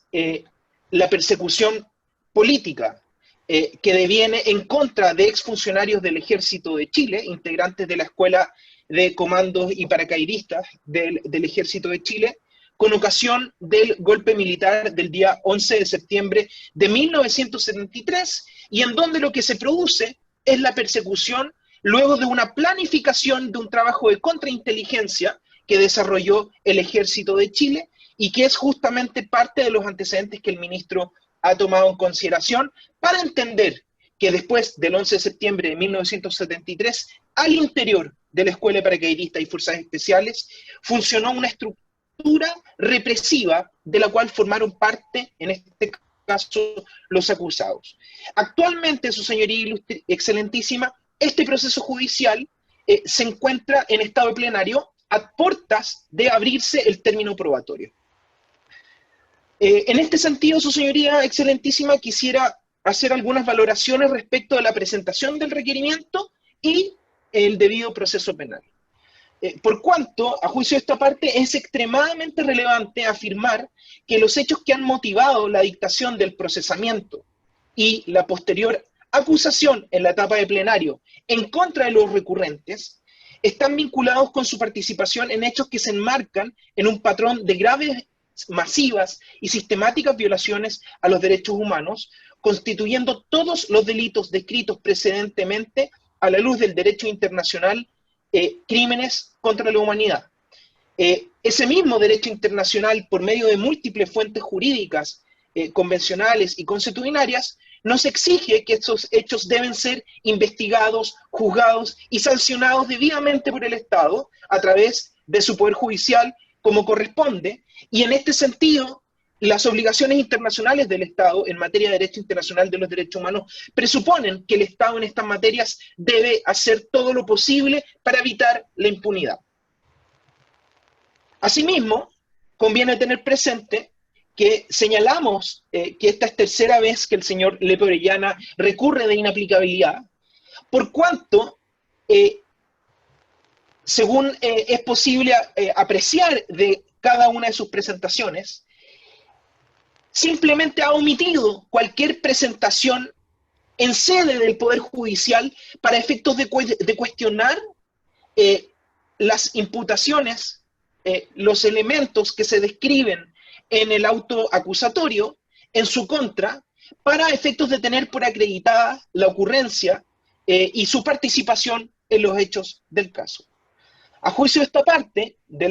Speaker 4: la persecución política que deviene en contra de exfuncionarios del Ejército de Chile, integrantes de la Escuela de Comandos y Paracaidistas del Ejército de Chile, con ocasión del golpe militar del día 11 de septiembre de 1973, y en donde lo que se produce es la persecución luego de una planificación de un trabajo de contrainteligencia que desarrolló el Ejército de Chile y que es justamente parte de los antecedentes que el ministro ha tomado en consideración para entender que después del 11 de septiembre de 1973, al interior de la Escuela de Paracaidistas y Fuerzas Especiales, funcionó una estructura represiva de la cual formaron parte, en este caso, los acusados. Actualmente, su señoría excelentísima, este proceso judicial se encuentra en estado de plenario a puertas de abrirse el término probatorio. En este sentido, su señoría excelentísima, quisiera hacer algunas valoraciones respecto de la presentación del requerimiento y el debido proceso penal. por cuanto, a juicio de esta parte, es extremadamente relevante afirmar que los hechos que han motivado la dictación del procesamiento y la posterior acusación en la etapa de plenario en contra de los recurrentes están vinculados con su participación en hechos que se enmarcan en un patrón de graves, masivas y sistemáticas violaciones a los derechos humanos, constituyendo todos los delitos descritos precedentemente a la luz del derecho internacional, crímenes contra la humanidad. Ese mismo derecho internacional, por medio de múltiples fuentes jurídicas, convencionales y consuetudinarias, nos exige que estos hechos deben ser investigados, juzgados y sancionados debidamente por el Estado a través de su poder judicial como corresponde, y en este sentido las obligaciones internacionales del Estado en materia de derecho internacional de los derechos humanos presuponen que el Estado en estas materias debe hacer todo lo posible para evitar la impunidad. Asimismo, conviene tener presente que señalamos que esta es tercera vez que el señor Lepe Orellana recurre de inaplicabilidad, por cuanto, según es posible apreciar de cada una de sus presentaciones, simplemente ha omitido cualquier presentación en sede del Poder Judicial para efectos de cuestionar las imputaciones, los elementos que se describen en el auto acusatorio en su contra, para efectos de tener por acreditada la ocurrencia y su participación en los hechos del caso. A juicio de esta parte, de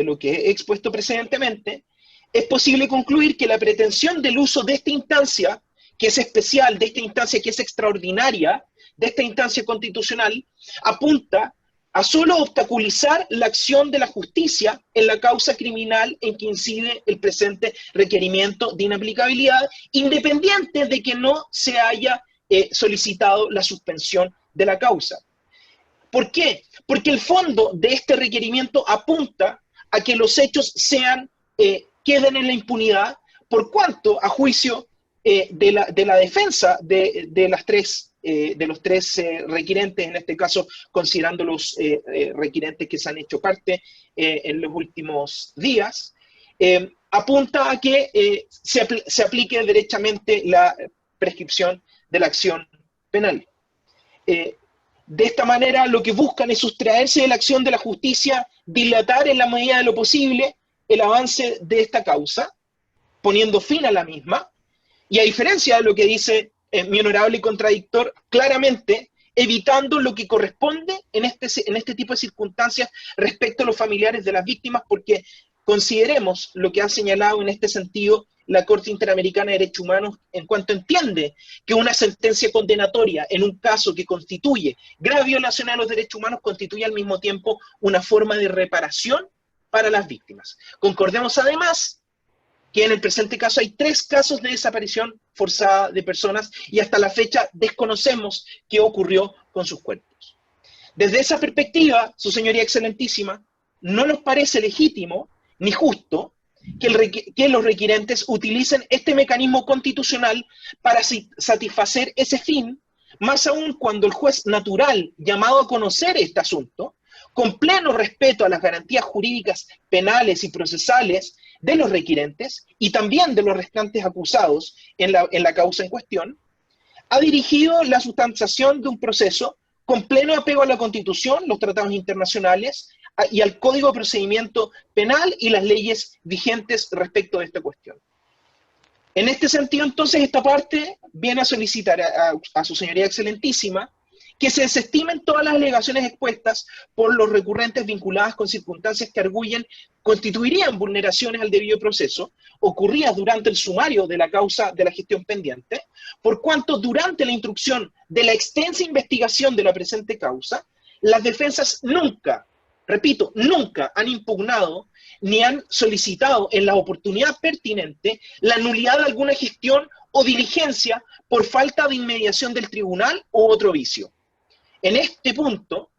Speaker 4: lo que he expuesto precedentemente, es posible concluir que la pretensión del uso de esta instancia, que es especial, de esta instancia que es extraordinaria, de esta instancia constitucional, apunta a solo obstaculizar la acción de la justicia en la causa criminal en que incide el presente requerimiento de inaplicabilidad, independiente de que no se haya solicitado la suspensión de la causa. ¿Por qué? Porque el fondo de este requerimiento apunta a que los hechos queden en la impunidad, por cuanto, a juicio de la defensa de los tres requirentes, en este caso considerando los requirentes que se han hecho parte en los últimos días, apunta a que se aplique derechamente la prescripción de la acción penal. De esta manera, lo que buscan es sustraerse de la acción de la justicia, dilatar en la medida de lo posible el avance de esta causa, poniendo fin a la misma, y a diferencia de lo que dice mi honorable contradictor, claramente evitando lo que corresponde en este tipo de circunstancias respecto a los familiares de las víctimas, porque consideremos lo que ha señalado en este sentido la Corte Interamericana de Derechos Humanos, en cuanto entiende que una sentencia condenatoria en un caso que constituye grave violación a los derechos humanos constituye al mismo tiempo una forma de reparación para las víctimas. Concordemos además que en el presente caso hay 3 casos de desaparición forzada de personas y hasta la fecha desconocemos qué ocurrió con sus cuerpos. Desde esa perspectiva, su señoría excelentísima, no nos parece legítimo ni justo que los requirentes utilicen este mecanismo constitucional para satisfacer ese fin, más aún cuando el juez natural llamado a conocer este asunto, con pleno respeto a las garantías jurídicas penales y procesales de los requirentes y también de los restantes acusados en la causa en cuestión, ha dirigido la sustanciación de un proceso con pleno apego a la Constitución, los tratados internacionales y al Código de Procedimiento Penal y las leyes vigentes respecto de esta cuestión. En este sentido, entonces, esta parte viene a solicitar a su señoría excelentísima que se desestimen todas las alegaciones expuestas por los recurrentes vinculadas con circunstancias que arguyen constituirían vulneraciones al debido proceso ocurridas durante el sumario de la causa de la gestión pendiente, por cuanto durante la instrucción de la extensa investigación de la presente causa, las defensas nunca, repito, nunca han impugnado ni han solicitado en la oportunidad pertinente la nulidad de alguna gestión o diligencia por falta de inmediación del tribunal u otro vicio. En este punto,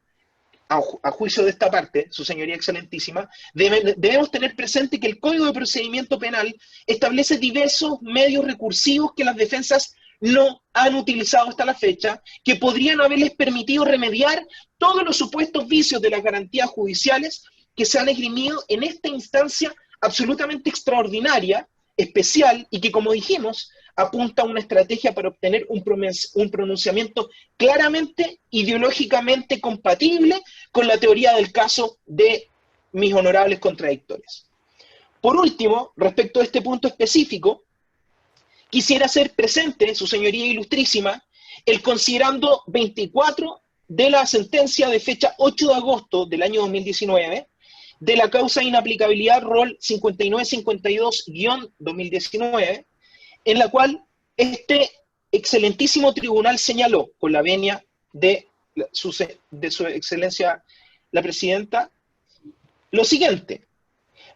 Speaker 4: a juicio de esta parte, su señoría excelentísima, debemos tener presente que el Código de Procedimiento Penal establece diversos medios recursivos que las defensas no han utilizado hasta la fecha, que podrían haberles permitido remediar todos los supuestos vicios de las garantías judiciales que se han esgrimido en esta instancia absolutamente extraordinaria, especial, y que, como dijimos, apunta a una estrategia para obtener un pronunciamiento claramente ideológicamente compatible con la teoría del caso de mis honorables contradictores. Por último, respecto a este punto específico, quisiera hacer presente, su señoría ilustrísima, el considerando 24 de la sentencia de fecha 8 de agosto del año 2019, de la causa de inaplicabilidad rol 5952-2019, en la cual este excelentísimo tribunal señaló, con la venia de su excelencia la presidenta, lo siguiente: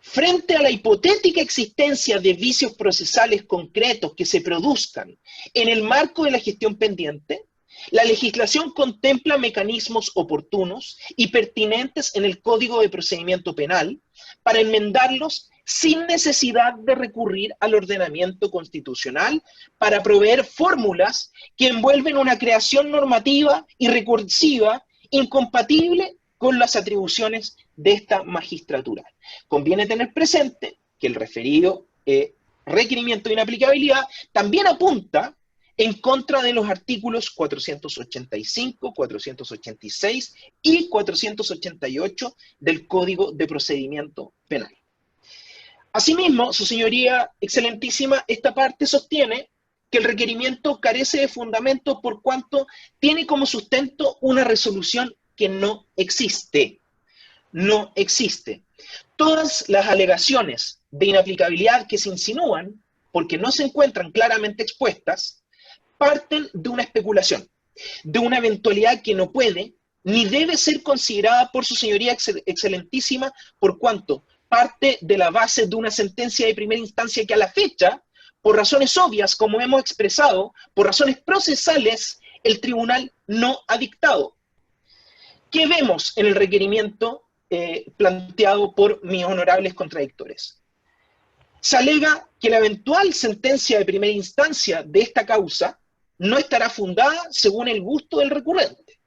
Speaker 4: frente a la hipotética existencia de vicios procesales concretos que se produzcan en el marco de la gestión pendiente, la legislación contempla mecanismos oportunos y pertinentes en el Código de Procedimiento Penal para enmendarlos sin necesidad de recurrir al ordenamiento constitucional para proveer fórmulas que envuelven una creación normativa y recursiva incompatible con las atribuciones de esta magistratura. Conviene tener presente que el referido requerimiento de inaplicabilidad también apunta en contra de los artículos 485, 486 y 488 del Código de Procedimiento Penal. Asimismo, su señoría excelentísima, esta parte sostiene que el requerimiento carece de fundamento por cuanto tiene como sustento una resolución que no existe. No existe. Todas las alegaciones de inaplicabilidad que se insinúan, porque no se encuentran claramente expuestas, parten de una especulación, de una eventualidad que no puede ni debe ser considerada por su señoría excelentísima, por cuanto parte de la base de una sentencia de primera instancia que a la fecha, por razones obvias, como hemos expresado, por razones procesales, el tribunal no ha dictado. ¿Qué vemos en el requerimiento planteado por mis honorables contradictores? Se alega que la eventual sentencia de primera instancia de esta causa no estará fundada según el gusto del recurrente.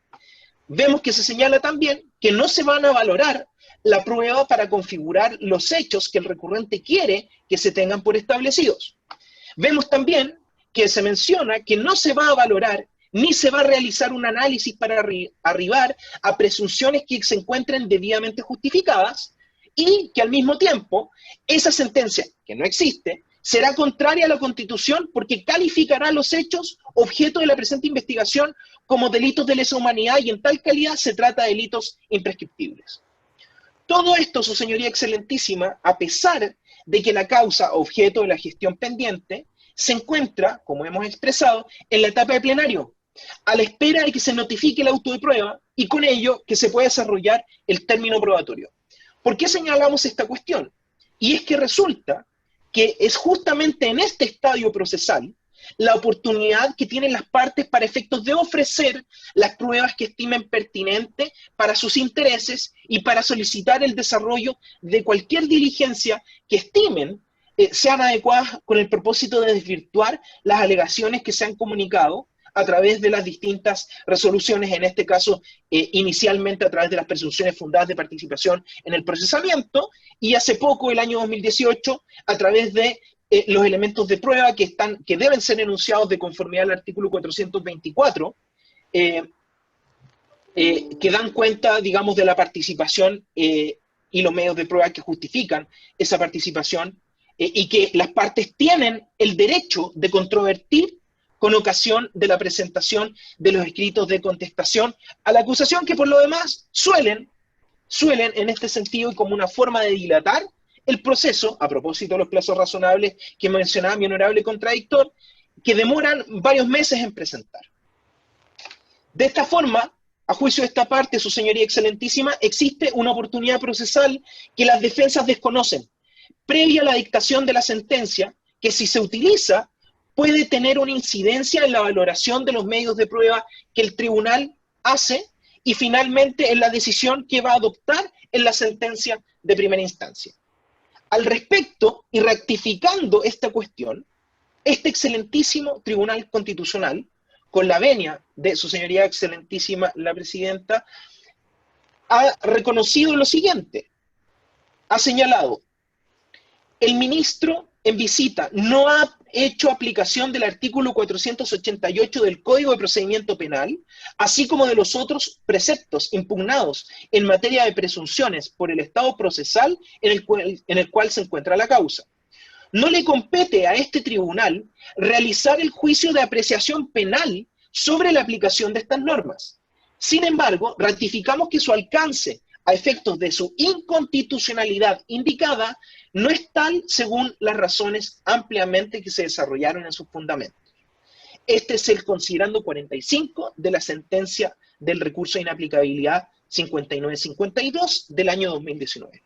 Speaker 4: Vemos que se señala también que no se van a valorar la prueba para configurar los hechos que el recurrente quiere que se tengan por establecidos. Vemos también que se menciona que no se va a valorar ni se va a realizar un análisis para arribar a presunciones que se encuentren debidamente justificadas y que al mismo tiempo esa sentencia, que no existe, será contraria a la Constitución porque calificará los hechos objeto de la presente investigación como delitos de lesa humanidad y en tal calidad se trata de delitos imprescriptibles. Todo esto, su señoría excelentísima, a pesar de que la causa objeto de la gestión pendiente se encuentra, como hemos expresado, en la etapa de plenario, a la espera de que se notifique el auto de prueba y con ello que se pueda desarrollar el término probatorio. ¿Por qué señalamos esta cuestión? Y es que resulta que es justamente en este estadio procesal la oportunidad que tienen las partes para efectos de ofrecer las pruebas que estimen pertinente para sus intereses y para solicitar el desarrollo de cualquier diligencia que estimen sean adecuadas con el propósito de desvirtuar las alegaciones que se han comunicado a través de las distintas resoluciones, en este caso inicialmente a través de las presunciones fundadas de participación en el procesamiento, y hace poco, el año 2018, a través de los elementos de prueba que deben ser enunciados de conformidad al artículo 424, que dan cuenta, digamos, de la participación y los medios de prueba que justifican esa participación, y que las partes tienen el derecho de controvertir con ocasión de la presentación de los escritos de contestación a la acusación, que por lo demás suelen en este sentido y como una forma de dilatar el proceso, a propósito de los plazos razonables que mencionaba mi honorable contradictor, que demoran varios meses en presentar. De esta forma, a juicio de esta parte, su señoría excelentísima, existe una oportunidad procesal que las defensas desconocen, previa a la dictación de la sentencia, que si se utiliza puede tener una incidencia en la valoración de los medios de prueba que el tribunal hace y finalmente en la decisión que va a adoptar en la sentencia de primera instancia. Al respecto, y rectificando esta cuestión, este excelentísimo Tribunal Constitucional, con la venia de su señoría excelentísima la presidenta, ha reconocido lo siguiente, ha señalado: el ministro en visita no ha hecho aplicación del artículo 488 del Código de Procedimiento Penal, así como de los otros preceptos impugnados en materia de presunciones por el estado procesal en el cual se encuentra la causa. No le compete a este tribunal realizar el juicio de apreciación penal sobre la aplicación de estas normas. Sin embargo, ratificamos que su alcance a efectos de su inconstitucionalidad indicada no es tal según las razones ampliamente que se desarrollaron en sus fundamentos. Este es el considerando 45 de la sentencia del recurso de inaplicabilidad 5952 del año 2019.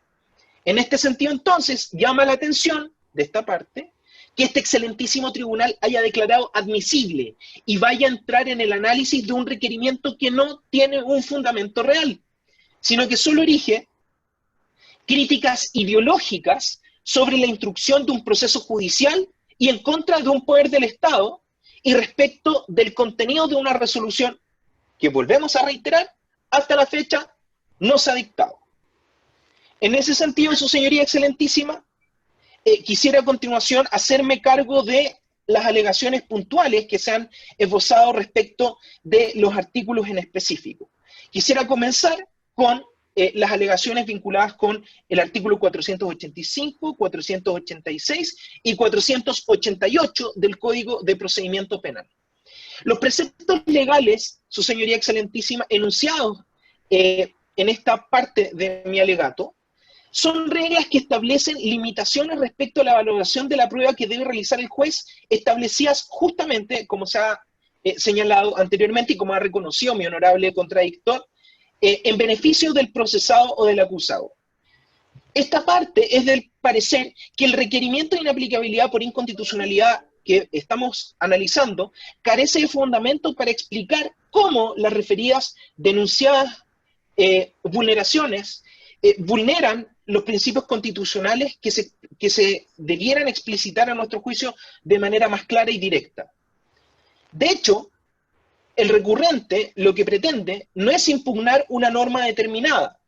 Speaker 4: En este sentido, entonces, llama la atención de esta parte que este excelentísimo tribunal haya declarado admisible y vaya a entrar en el análisis de un requerimiento que no tiene un fundamento real, sino que solo erige críticas ideológicas sobre la instrucción de un proceso judicial y en contra de un poder del Estado y respecto del contenido de una resolución que, volvemos a reiterar, hasta la fecha no se ha dictado. En ese sentido, su señoría excelentísima, quisiera a continuación hacerme cargo de las alegaciones puntuales que se han esbozado respecto de los artículos en específico. Quisiera comenzar con las alegaciones vinculadas con el artículo 485, 486 y 488 del Código de Procedimiento Penal. Los preceptos legales, su señoría excelentísima, enunciados en esta parte de mi alegato, son reglas que establecen limitaciones respecto a la valoración de la prueba que debe realizar el juez, establecidas justamente, como se ha señalado anteriormente y como ha reconocido mi honorable contradictor, en beneficio del procesado o del acusado. Esta parte es del parecer que el requerimiento de inaplicabilidad por inconstitucionalidad que estamos analizando carece de fundamento para explicar cómo las referidas denunciadas vulneraciones vulneran los principios constitucionales que se debieran explicitar a nuestro juicio de manera más clara y directa. De hecho, el recurrente lo que pretende no es impugnar una norma determinada,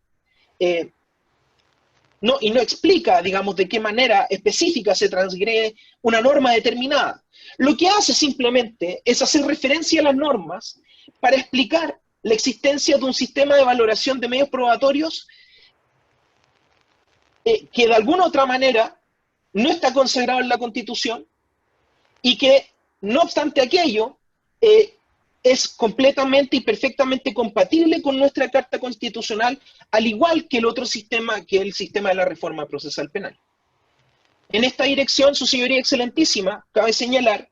Speaker 4: y no explica, digamos, de qué manera específica se transgrede una norma determinada. Lo que hace simplemente es hacer referencia a las normas para explicar la existencia de un sistema de valoración de medios probatorios que de alguna u otra manera no está consagrado en la Constitución y que, no obstante aquello, es completamente y perfectamente compatible con nuestra Carta Constitucional, al igual que el otro sistema, que es el sistema de la reforma procesal penal. En esta dirección, su señoría excelentísima, cabe señalar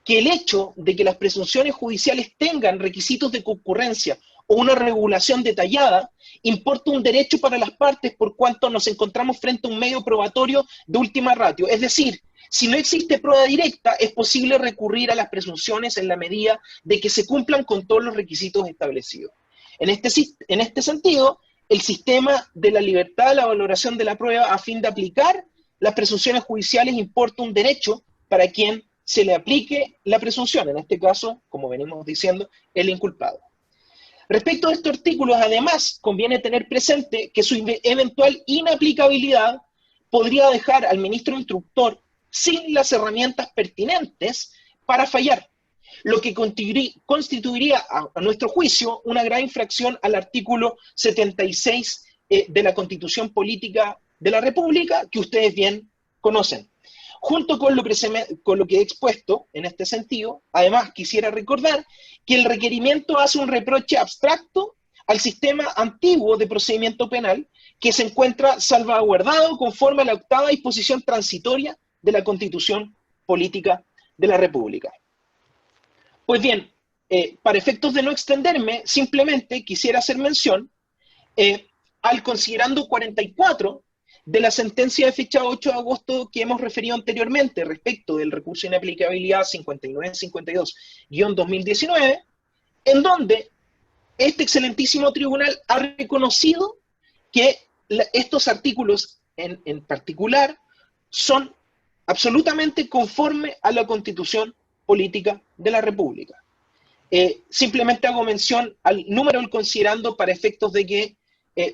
Speaker 4: que el hecho de que las presunciones judiciales tengan requisitos de concurrencia o una regulación detallada importa un derecho para las partes por cuanto nos encontramos frente a un medio probatorio de última ratio. Es decir, si no existe prueba directa, es posible recurrir a las presunciones en la medida de que se cumplan con todos los requisitos establecidos. En este sentido, el sistema de la libertad de la valoración de la prueba a fin de aplicar las presunciones judiciales importa un derecho para quien se le aplique la presunción, en este caso, como venimos diciendo, el inculpado. Respecto a estos artículos, además, conviene tener presente que su eventual inaplicabilidad podría dejar al ministro instructor sin las herramientas pertinentes para fallar, lo que constituiría, a nuestro juicio, una gran infracción al artículo 76 de la Constitución Política de la República, que ustedes bien conocen. Junto con lo que he expuesto en este sentido, además quisiera recordar que el requerimiento hace un reproche abstracto al sistema antiguo de procedimiento penal que se encuentra salvaguardado conforme a la octava disposición transitoria de la Constitución Política de la República. Pues bien, para efectos de no extenderme, simplemente quisiera hacer mención al considerando 44 de la sentencia de fecha 8 de agosto que hemos referido anteriormente respecto del recurso de inaplicabilidad 5952-2019, en donde este excelentísimo tribunal ha reconocido que estos artículos en particular son absolutamente conforme a la Constitución Política de la República. Simplemente hago mención al número del considerando para efectos de que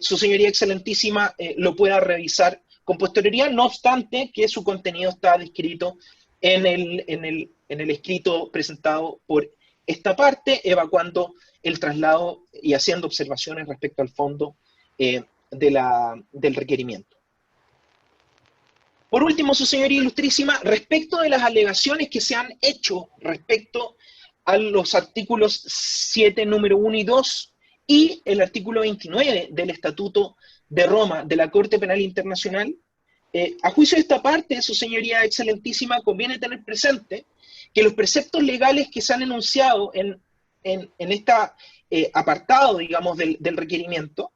Speaker 4: su señoría excelentísima lo pueda revisar con posterioridad, no obstante que su contenido está descrito en el escrito presentado por esta parte, evacuando el traslado y haciendo observaciones respecto al fondo del requerimiento. Por último, su señoría ilustrísima, respecto de las alegaciones que se han hecho respecto a los artículos 7, número 1 y 2, y el artículo 29 del Estatuto de Roma de la Corte Penal Internacional, a juicio de esta parte, su señoría excelentísima, conviene tener presente que los preceptos legales que se han enunciado en este apartado, digamos, del requerimiento,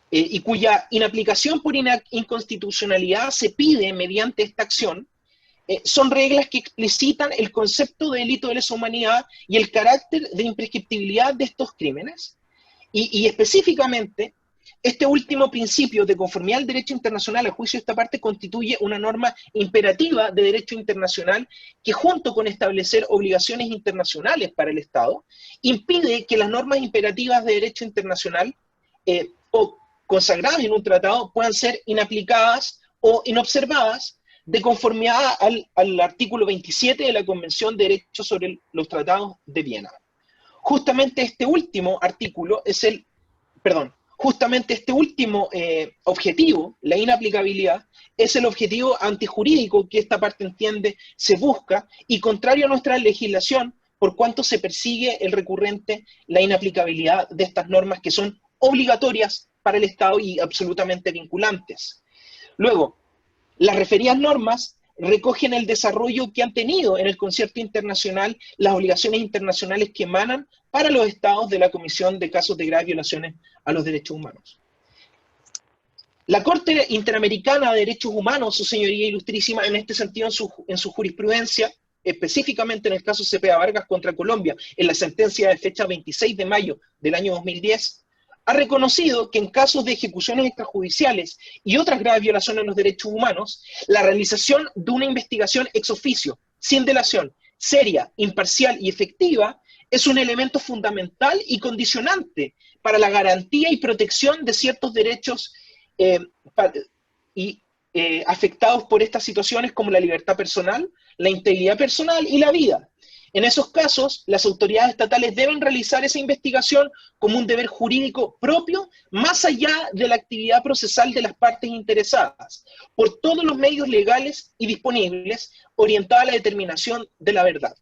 Speaker 4: y cuya inaplicación por inconstitucionalidad se pide mediante esta acción, son reglas que explicitan el concepto de delito de lesa humanidad y el carácter de imprescriptibilidad de estos crímenes, y específicamente, este último principio de conformidad al derecho internacional, a juicio de esta parte, constituye una norma imperativa de derecho internacional que, junto con establecer obligaciones internacionales para el Estado, impide que las normas imperativas de derecho internacional o consagradas en un tratado puedan ser inaplicadas o inobservadas de conformidad al artículo 27 de la Convención de Derechos sobre los Tratados de Viena. Justamente este último artículo justamente este último objetivo, la inaplicabilidad, es el objetivo antijurídico que esta parte entiende se busca y contrario a nuestra legislación, por cuanto se persigue el recurrente la inaplicabilidad de estas normas que son obligatorias para el Estado y absolutamente vinculantes. Luego, las referidas normas recogen el desarrollo que han tenido en el concierto internacional las obligaciones internacionales que emanan para los estados de la Comisión de Casos de Graves Violaciones a los Derechos Humanos. La Corte Interamericana de Derechos Humanos, su señoría ilustrísima, en este sentido, en su jurisprudencia, específicamente en el caso Cepeda Vargas contra Colombia, en la sentencia de fecha 26 de mayo del año 2010, ha reconocido que en casos de ejecuciones extrajudiciales y otras graves violaciones a los derechos humanos, la realización de una investigación ex oficio, sin delación, seria, imparcial y efectiva, es un elemento fundamental y condicionante para la garantía y protección de ciertos derechos afectados por estas situaciones como la libertad personal, la integridad personal y la vida. En esos casos, las autoridades estatales deben realizar esa investigación como un deber jurídico propio, más allá de la actividad procesal de las partes interesadas, por todos los medios legales y disponibles, orientada a la determinación de la verdad.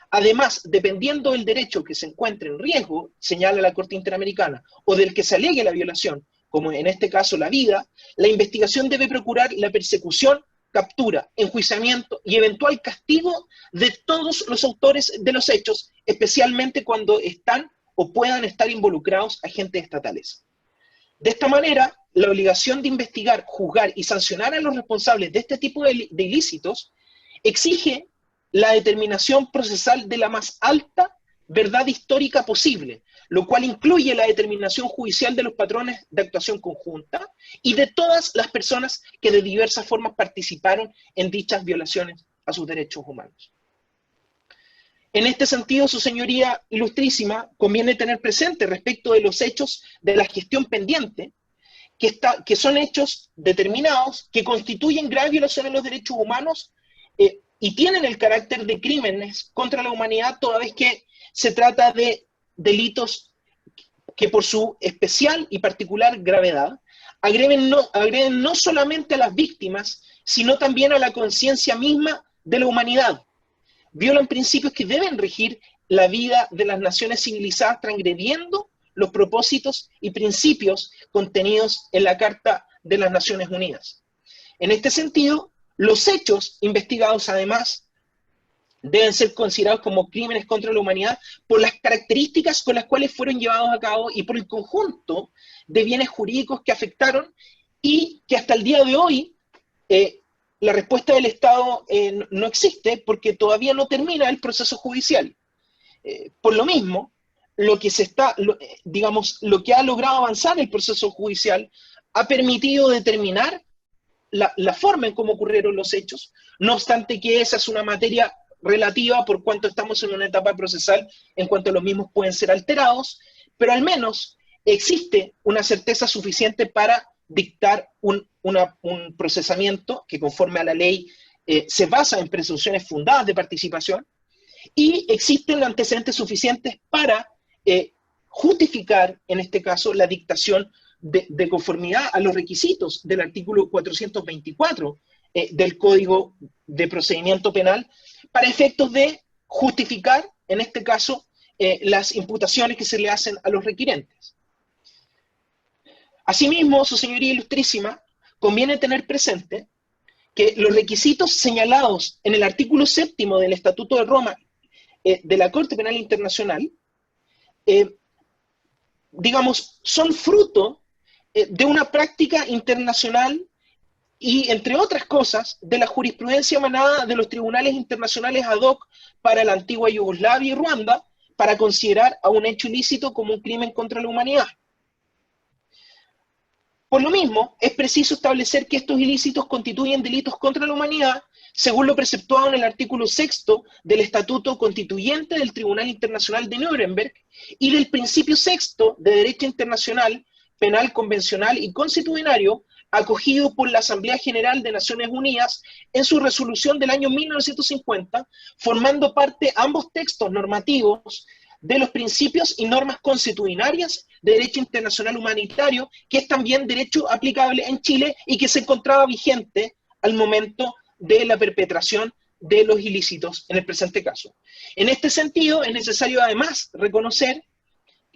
Speaker 4: Además, dependiendo del derecho que se encuentre en riesgo, señala la Corte Interamericana, o del que se alegue la violación, como en este caso la vida, la investigación debe procurar la persecución, captura, enjuiciamiento y eventual castigo de todos los autores de los hechos, especialmente cuando están o puedan estar involucrados agentes estatales. De esta manera, la obligación de investigar, juzgar y sancionar a los responsables de este tipo de ilícitos exige la determinación procesal de la más alta verdad histórica posible, lo cual incluye la determinación judicial de los patrones de actuación conjunta y de todas las personas que de diversas formas participaron en dichas violaciones a sus derechos humanos. En este sentido, su señoría ilustrísima, conviene tener presente respecto de los hechos de la gestión pendiente, que son hechos determinados que constituyen graves violaciones de los derechos humanos y tienen el carácter de crímenes contra la humanidad, toda vez que se trata de delitos que por su especial y particular gravedad agreden no solamente a las víctimas, sino también a la conciencia misma de la humanidad. Violan principios que deben regir la vida de las naciones civilizadas, transgrediendo los propósitos y principios contenidos en la Carta de las Naciones Unidas. En este sentido, los hechos investigados, además, deben ser considerados como crímenes contra la humanidad por las características con las cuales fueron llevados a cabo y por el conjunto de bienes jurídicos que afectaron y que hasta el día de hoy la respuesta del Estado no existe porque todavía no termina el proceso judicial. Por lo mismo, lo que ha logrado avanzar el proceso judicial ha permitido determinar la forma en cómo ocurrieron los hechos, no obstante que esa es una materia relativa por cuanto estamos en una etapa procesal en cuanto los mismos pueden ser alterados, pero al menos existe una certeza suficiente para dictar un procesamiento que conforme a la ley se basa en presunciones fundadas de participación, y existen antecedentes suficientes para justificar, en este caso, la dictación de conformidad a los requisitos del artículo 424 del Código de Procedimiento Penal, para efectos de justificar, en este caso, las imputaciones que se le hacen a los requirentes. Asimismo, su señoría ilustrísima, conviene tener presente que los requisitos señalados en el artículo 7º del Estatuto de Roma de la Corte Penal Internacional, digamos, son fruto de una práctica internacional y, entre otras cosas, de la jurisprudencia emanada de los tribunales internacionales ad hoc para la antigua Yugoslavia y Ruanda, para considerar a un hecho ilícito como un crimen contra la humanidad. Por lo mismo, es preciso establecer que estos ilícitos constituyen delitos contra la humanidad, según lo preceptuado en el artículo 6º del Estatuto Constituyente del Tribunal Internacional de Nuremberg y del principio 6º de Derecho Internacional, Penal, Convencional y Consuetudinario, acogido por la Asamblea General de Naciones Unidas en su resolución del año 1950, formando parte ambos textos normativos de los principios y normas consuetudinarias de derecho internacional humanitario, que es también derecho aplicable en Chile y que se encontraba vigente al momento de la perpetración de los ilícitos en el presente caso. En este sentido, es necesario además reconocer,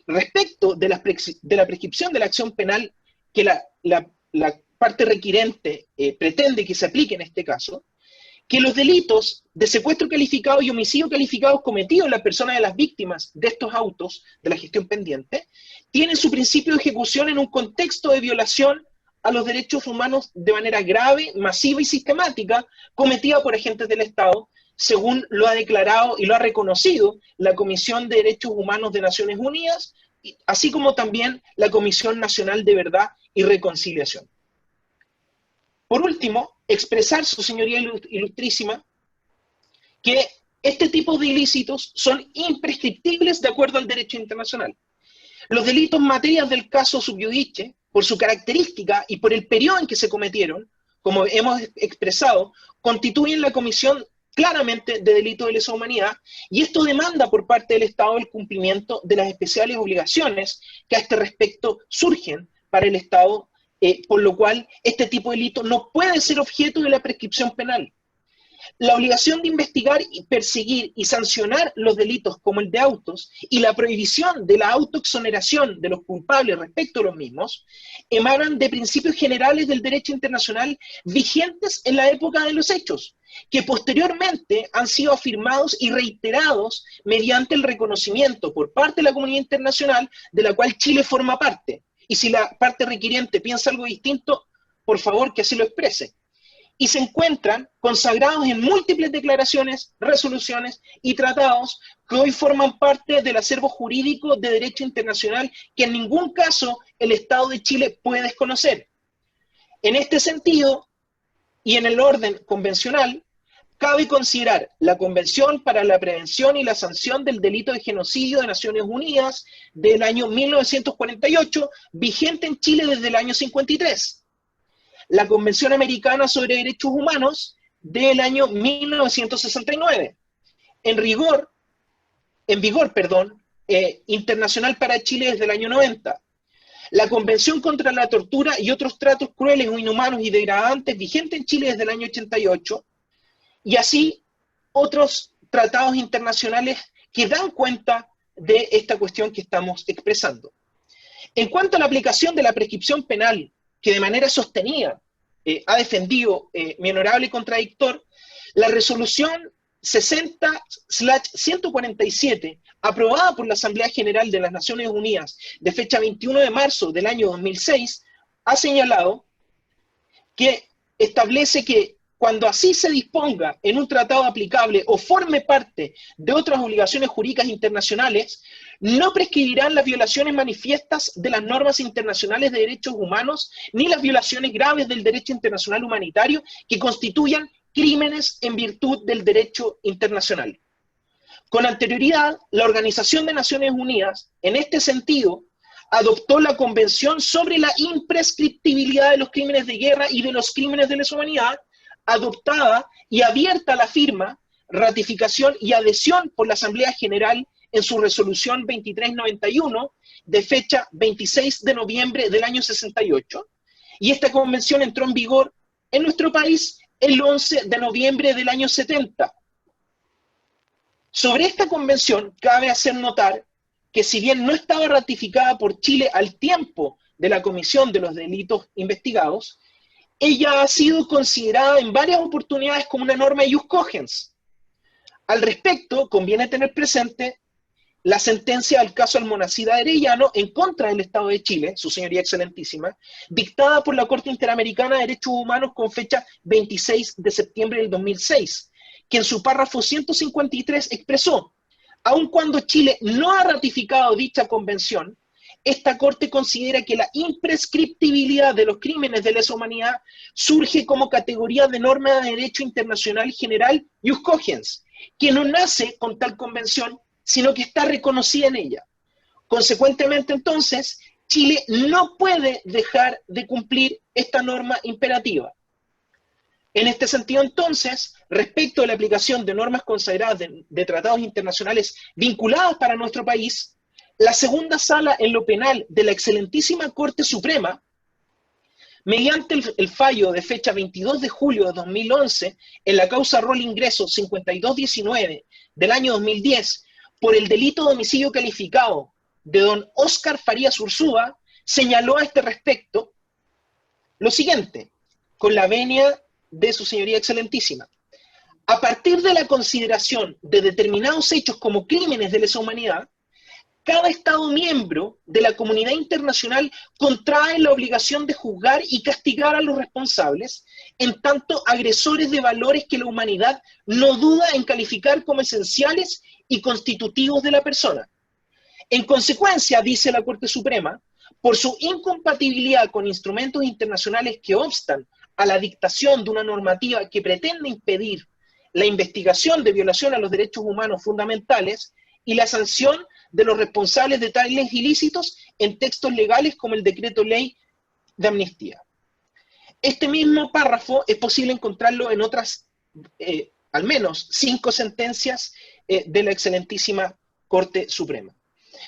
Speaker 4: respecto de la prescripción de la acción penal que la parte requirente pretende que se aplique en este caso, que los delitos de secuestro calificado y homicidio calificado cometidos en las personas de las víctimas de estos autos de la gestión pendiente tienen su principio de ejecución en un contexto de violación a los derechos humanos de manera grave, masiva y sistemática, cometida por agentes del Estado, según lo ha declarado y lo ha reconocido la Comisión de Derechos Humanos de Naciones Unidas, así como también la Comisión Nacional de Verdad y Reconciliación. Por último, expresar, su señoría ilustrísima, que este tipo de ilícitos son imprescriptibles de acuerdo al derecho internacional. Los delitos materias del caso sub iudice, por su característica y por el periodo en que se cometieron, como hemos expresado, constituyen la comisión claramente de delito de lesa humanidad, y esto demanda por parte del Estado el cumplimiento de las especiales obligaciones que a este respecto surgen para el Estado, por lo cual este tipo de delito no puede ser objeto de la prescripción penal. La obligación de investigar y perseguir y sancionar los delitos como el de autos y la prohibición de la autoexoneración de los culpables respecto a los mismos emanan de principios generales del derecho internacional vigentes en la época de los hechos, que posteriormente han sido afirmados y reiterados mediante el reconocimiento por parte de la comunidad internacional de la cual Chile forma parte. Y si la parte requiriente piensa algo distinto, por favor que así lo exprese. Y se encuentran consagrados en múltiples declaraciones, resoluciones y tratados que hoy forman parte del acervo jurídico de derecho internacional que en ningún caso el Estado de Chile puede desconocer. En este sentido, y en el orden convencional, cabe considerar la Convención para la Prevención y la Sanción del Delito de Genocidio de Naciones Unidas del año 1948, vigente en Chile desde el año 53. La Convención Americana sobre Derechos Humanos del año 1969. En vigor, internacional para Chile desde el año 90. La Convención contra la Tortura y otros tratos crueles o inhumanos y degradantes, vigente en Chile desde el año 88. Y así otros tratados internacionales que dan cuenta de esta cuestión que estamos expresando. En cuanto a la aplicación de la prescripción penal, que de manera sostenida ha defendido mi honorable contradictor, la resolución 60/147, aprobada por la Asamblea General de las Naciones Unidas de fecha 21 de marzo del año 2006, ha señalado que establece que cuando así se disponga en un tratado aplicable o forme parte de otras obligaciones jurídicas internacionales, no prescribirán las violaciones manifiestas de las normas internacionales de derechos humanos ni las violaciones graves del derecho internacional humanitario que constituyan crímenes en virtud del derecho internacional. Con anterioridad, la Organización de Naciones Unidas, en este sentido, adoptó la Convención sobre la imprescriptibilidad de los crímenes de guerra y de los crímenes de lesa humanidad, adoptada y abierta a la firma, ratificación y adhesión por la Asamblea General en su resolución 2391 de fecha 26 de noviembre del año 68, y esta convención entró en vigor en nuestro país el 11 de noviembre del año 70. Sobre esta convención cabe hacer notar que si bien no estaba ratificada por Chile al tiempo de la comisión de los delitos investigados, ella ha sido considerada en varias oportunidades como una norma ius cogens. Al respecto, conviene tener presente la sentencia del caso Almonacid Arellano en contra del Estado de Chile, su señoría excelentísima, dictada por la Corte Interamericana de Derechos Humanos con fecha 26 de septiembre del 2006, que en su párrafo 153 expresó: aun cuando Chile no ha ratificado dicha convención, esta Corte considera que la imprescriptibilidad de los crímenes de lesa humanidad surge como categoría de norma de derecho internacional general ius cogens, que no nace con tal convención, sino que está reconocida en ella. Consecuentemente, entonces, Chile no puede dejar de cumplir esta norma imperativa. En este sentido, entonces, respecto a la aplicación de normas consagradas de tratados internacionales vinculadas para nuestro país, la segunda sala en lo penal de la excelentísima Corte Suprema, mediante el fallo de fecha 22 de julio de 2011, en la causa rol ingreso 5219 del año 2010, por el delito de homicidio calificado de don Óscar Farías Ursúa, señaló a este respecto lo siguiente, con la venia de su señoría excelentísima: a partir de la consideración de determinados hechos como crímenes de lesa humanidad, cada Estado miembro de la comunidad internacional contrae la obligación de juzgar y castigar a los responsables, en tanto agresores de valores que la humanidad no duda en calificar como esenciales y constitutivos de la persona. En consecuencia, dice la Corte Suprema, por su incompatibilidad con instrumentos internacionales que obstan a la dictación de una normativa que pretende impedir la investigación de violación a los derechos humanos fundamentales y la sanción de los responsables de tales ilícitos en textos legales como el Decreto Ley de Amnistía. Este mismo párrafo es posible encontrarlo en otras, al menos 5 sentencias de la excelentísima Corte Suprema.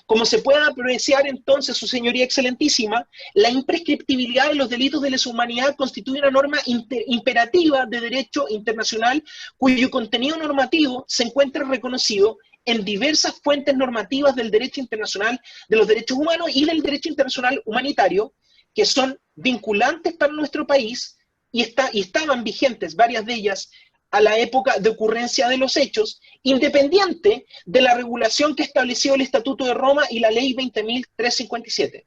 Speaker 4: Como se puede apreciar entonces, su señoría excelentísima, la imprescriptibilidad de los delitos de lesa humanidad constituye una norma imperativa de derecho internacional cuyo contenido normativo se encuentra reconocido en diversas fuentes normativas del derecho internacional de los derechos humanos y del derecho internacional humanitario, que son vinculantes para nuestro país y estaban vigentes, varias de ellas, a la época de ocurrencia de los hechos, independiente de la regulación que estableció el Estatuto de Roma y la Ley 20.357.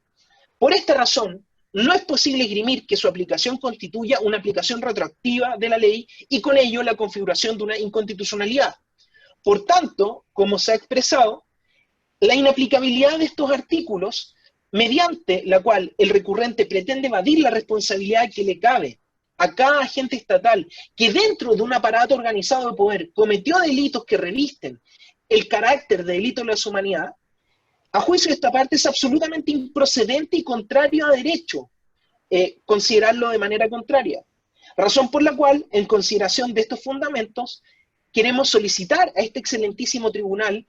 Speaker 4: Por esta razón, no es posible esgrimir que su aplicación constituya una aplicación retroactiva de la ley y con ello la configuración de una inconstitucionalidad. Por tanto, como se ha expresado, la inaplicabilidad de estos artículos, mediante la cual el recurrente pretende evadir la responsabilidad que le cabe a cada agente estatal que dentro de un aparato organizado de poder cometió delitos que revisten el carácter de delito de lesa humanidad, a juicio de esta parte es absolutamente improcedente y contrario a derecho considerarlo de manera contraria. Razón por la cual, en consideración de estos fundamentos, queremos solicitar a este excelentísimo tribunal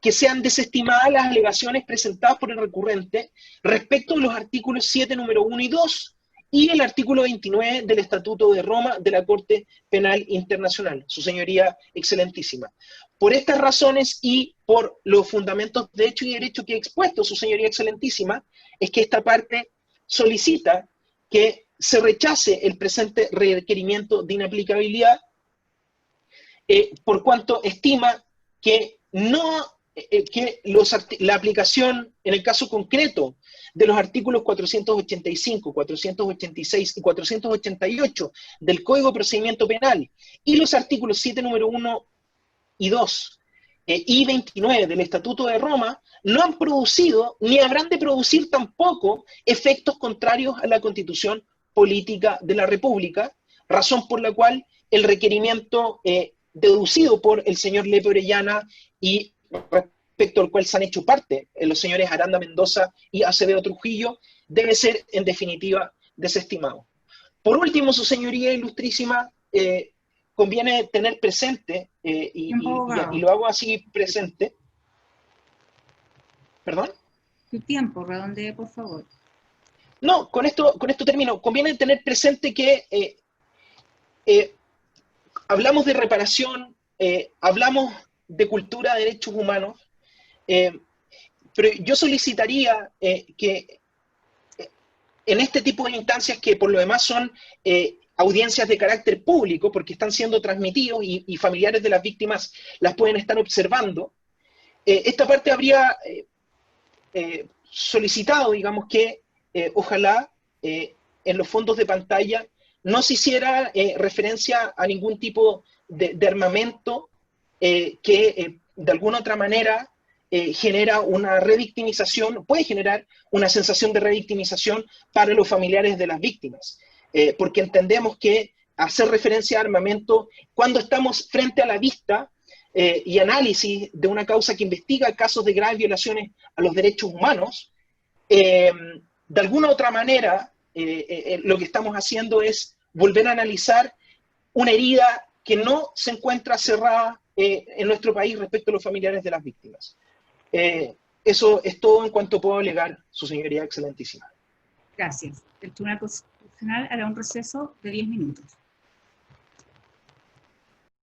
Speaker 4: que sean desestimadas las alegaciones presentadas por el recurrente respecto de los artículos 7, número 1 y 2, y el artículo 29 del Estatuto de Roma de la Corte Penal Internacional, su señoría excelentísima. Por estas razones y por los fundamentos de hecho y derecho que he expuesto, su señoría excelentísima, es que esta parte solicita que se rechace el presente requerimiento de inaplicabilidad, por cuanto estima que no que la aplicación, en el caso concreto, de los artículos 485, 486 y 488 del Código de Procedimiento Penal y los artículos 7, número 1 y 2 y 29 del Estatuto de Roma no han producido ni habrán de producir tampoco efectos contrarios a la Constitución Política de la República, razón por la cual el requerimiento deducido por el señor Lepe Orellana y respecto al cual se han hecho parte los señores Aranda Mendoza y Acevedo Trujillo, debe ser en definitiva desestimado. Por último, su señoría ilustrísima, conviene tener presente, y lo hago así presente. ¿Perdón?
Speaker 1: Tu tiempo, redondee, por favor.
Speaker 4: No, con esto termino. Conviene tener presente que hablamos de reparación, hablamos de cultura de derechos humanos, pero yo solicitaría que en este tipo de instancias, que por lo demás son audiencias de carácter público, porque están siendo transmitidos y familiares de las víctimas las pueden estar observando, esta parte habría solicitado, digamos, que ojalá en los fondos de pantalla no se hiciera referencia a ningún tipo de armamento que de alguna otra manera genera una revictimización, puede generar una sensación de revictimización para los familiares de las víctimas. Porque entendemos que hacer referencia a armamento, cuando estamos frente a la vista y análisis de una causa que investiga casos de graves violaciones a los derechos humanos, de alguna otra manera lo que estamos haciendo es volver a analizar una herida que no se encuentra cerrada en nuestro país respecto a los familiares de las víctimas. Eso es todo en cuanto puedo alegar, su señoría excelentísima.
Speaker 1: Gracias. El Tribunal Constitucional hará un receso de 10 minutos.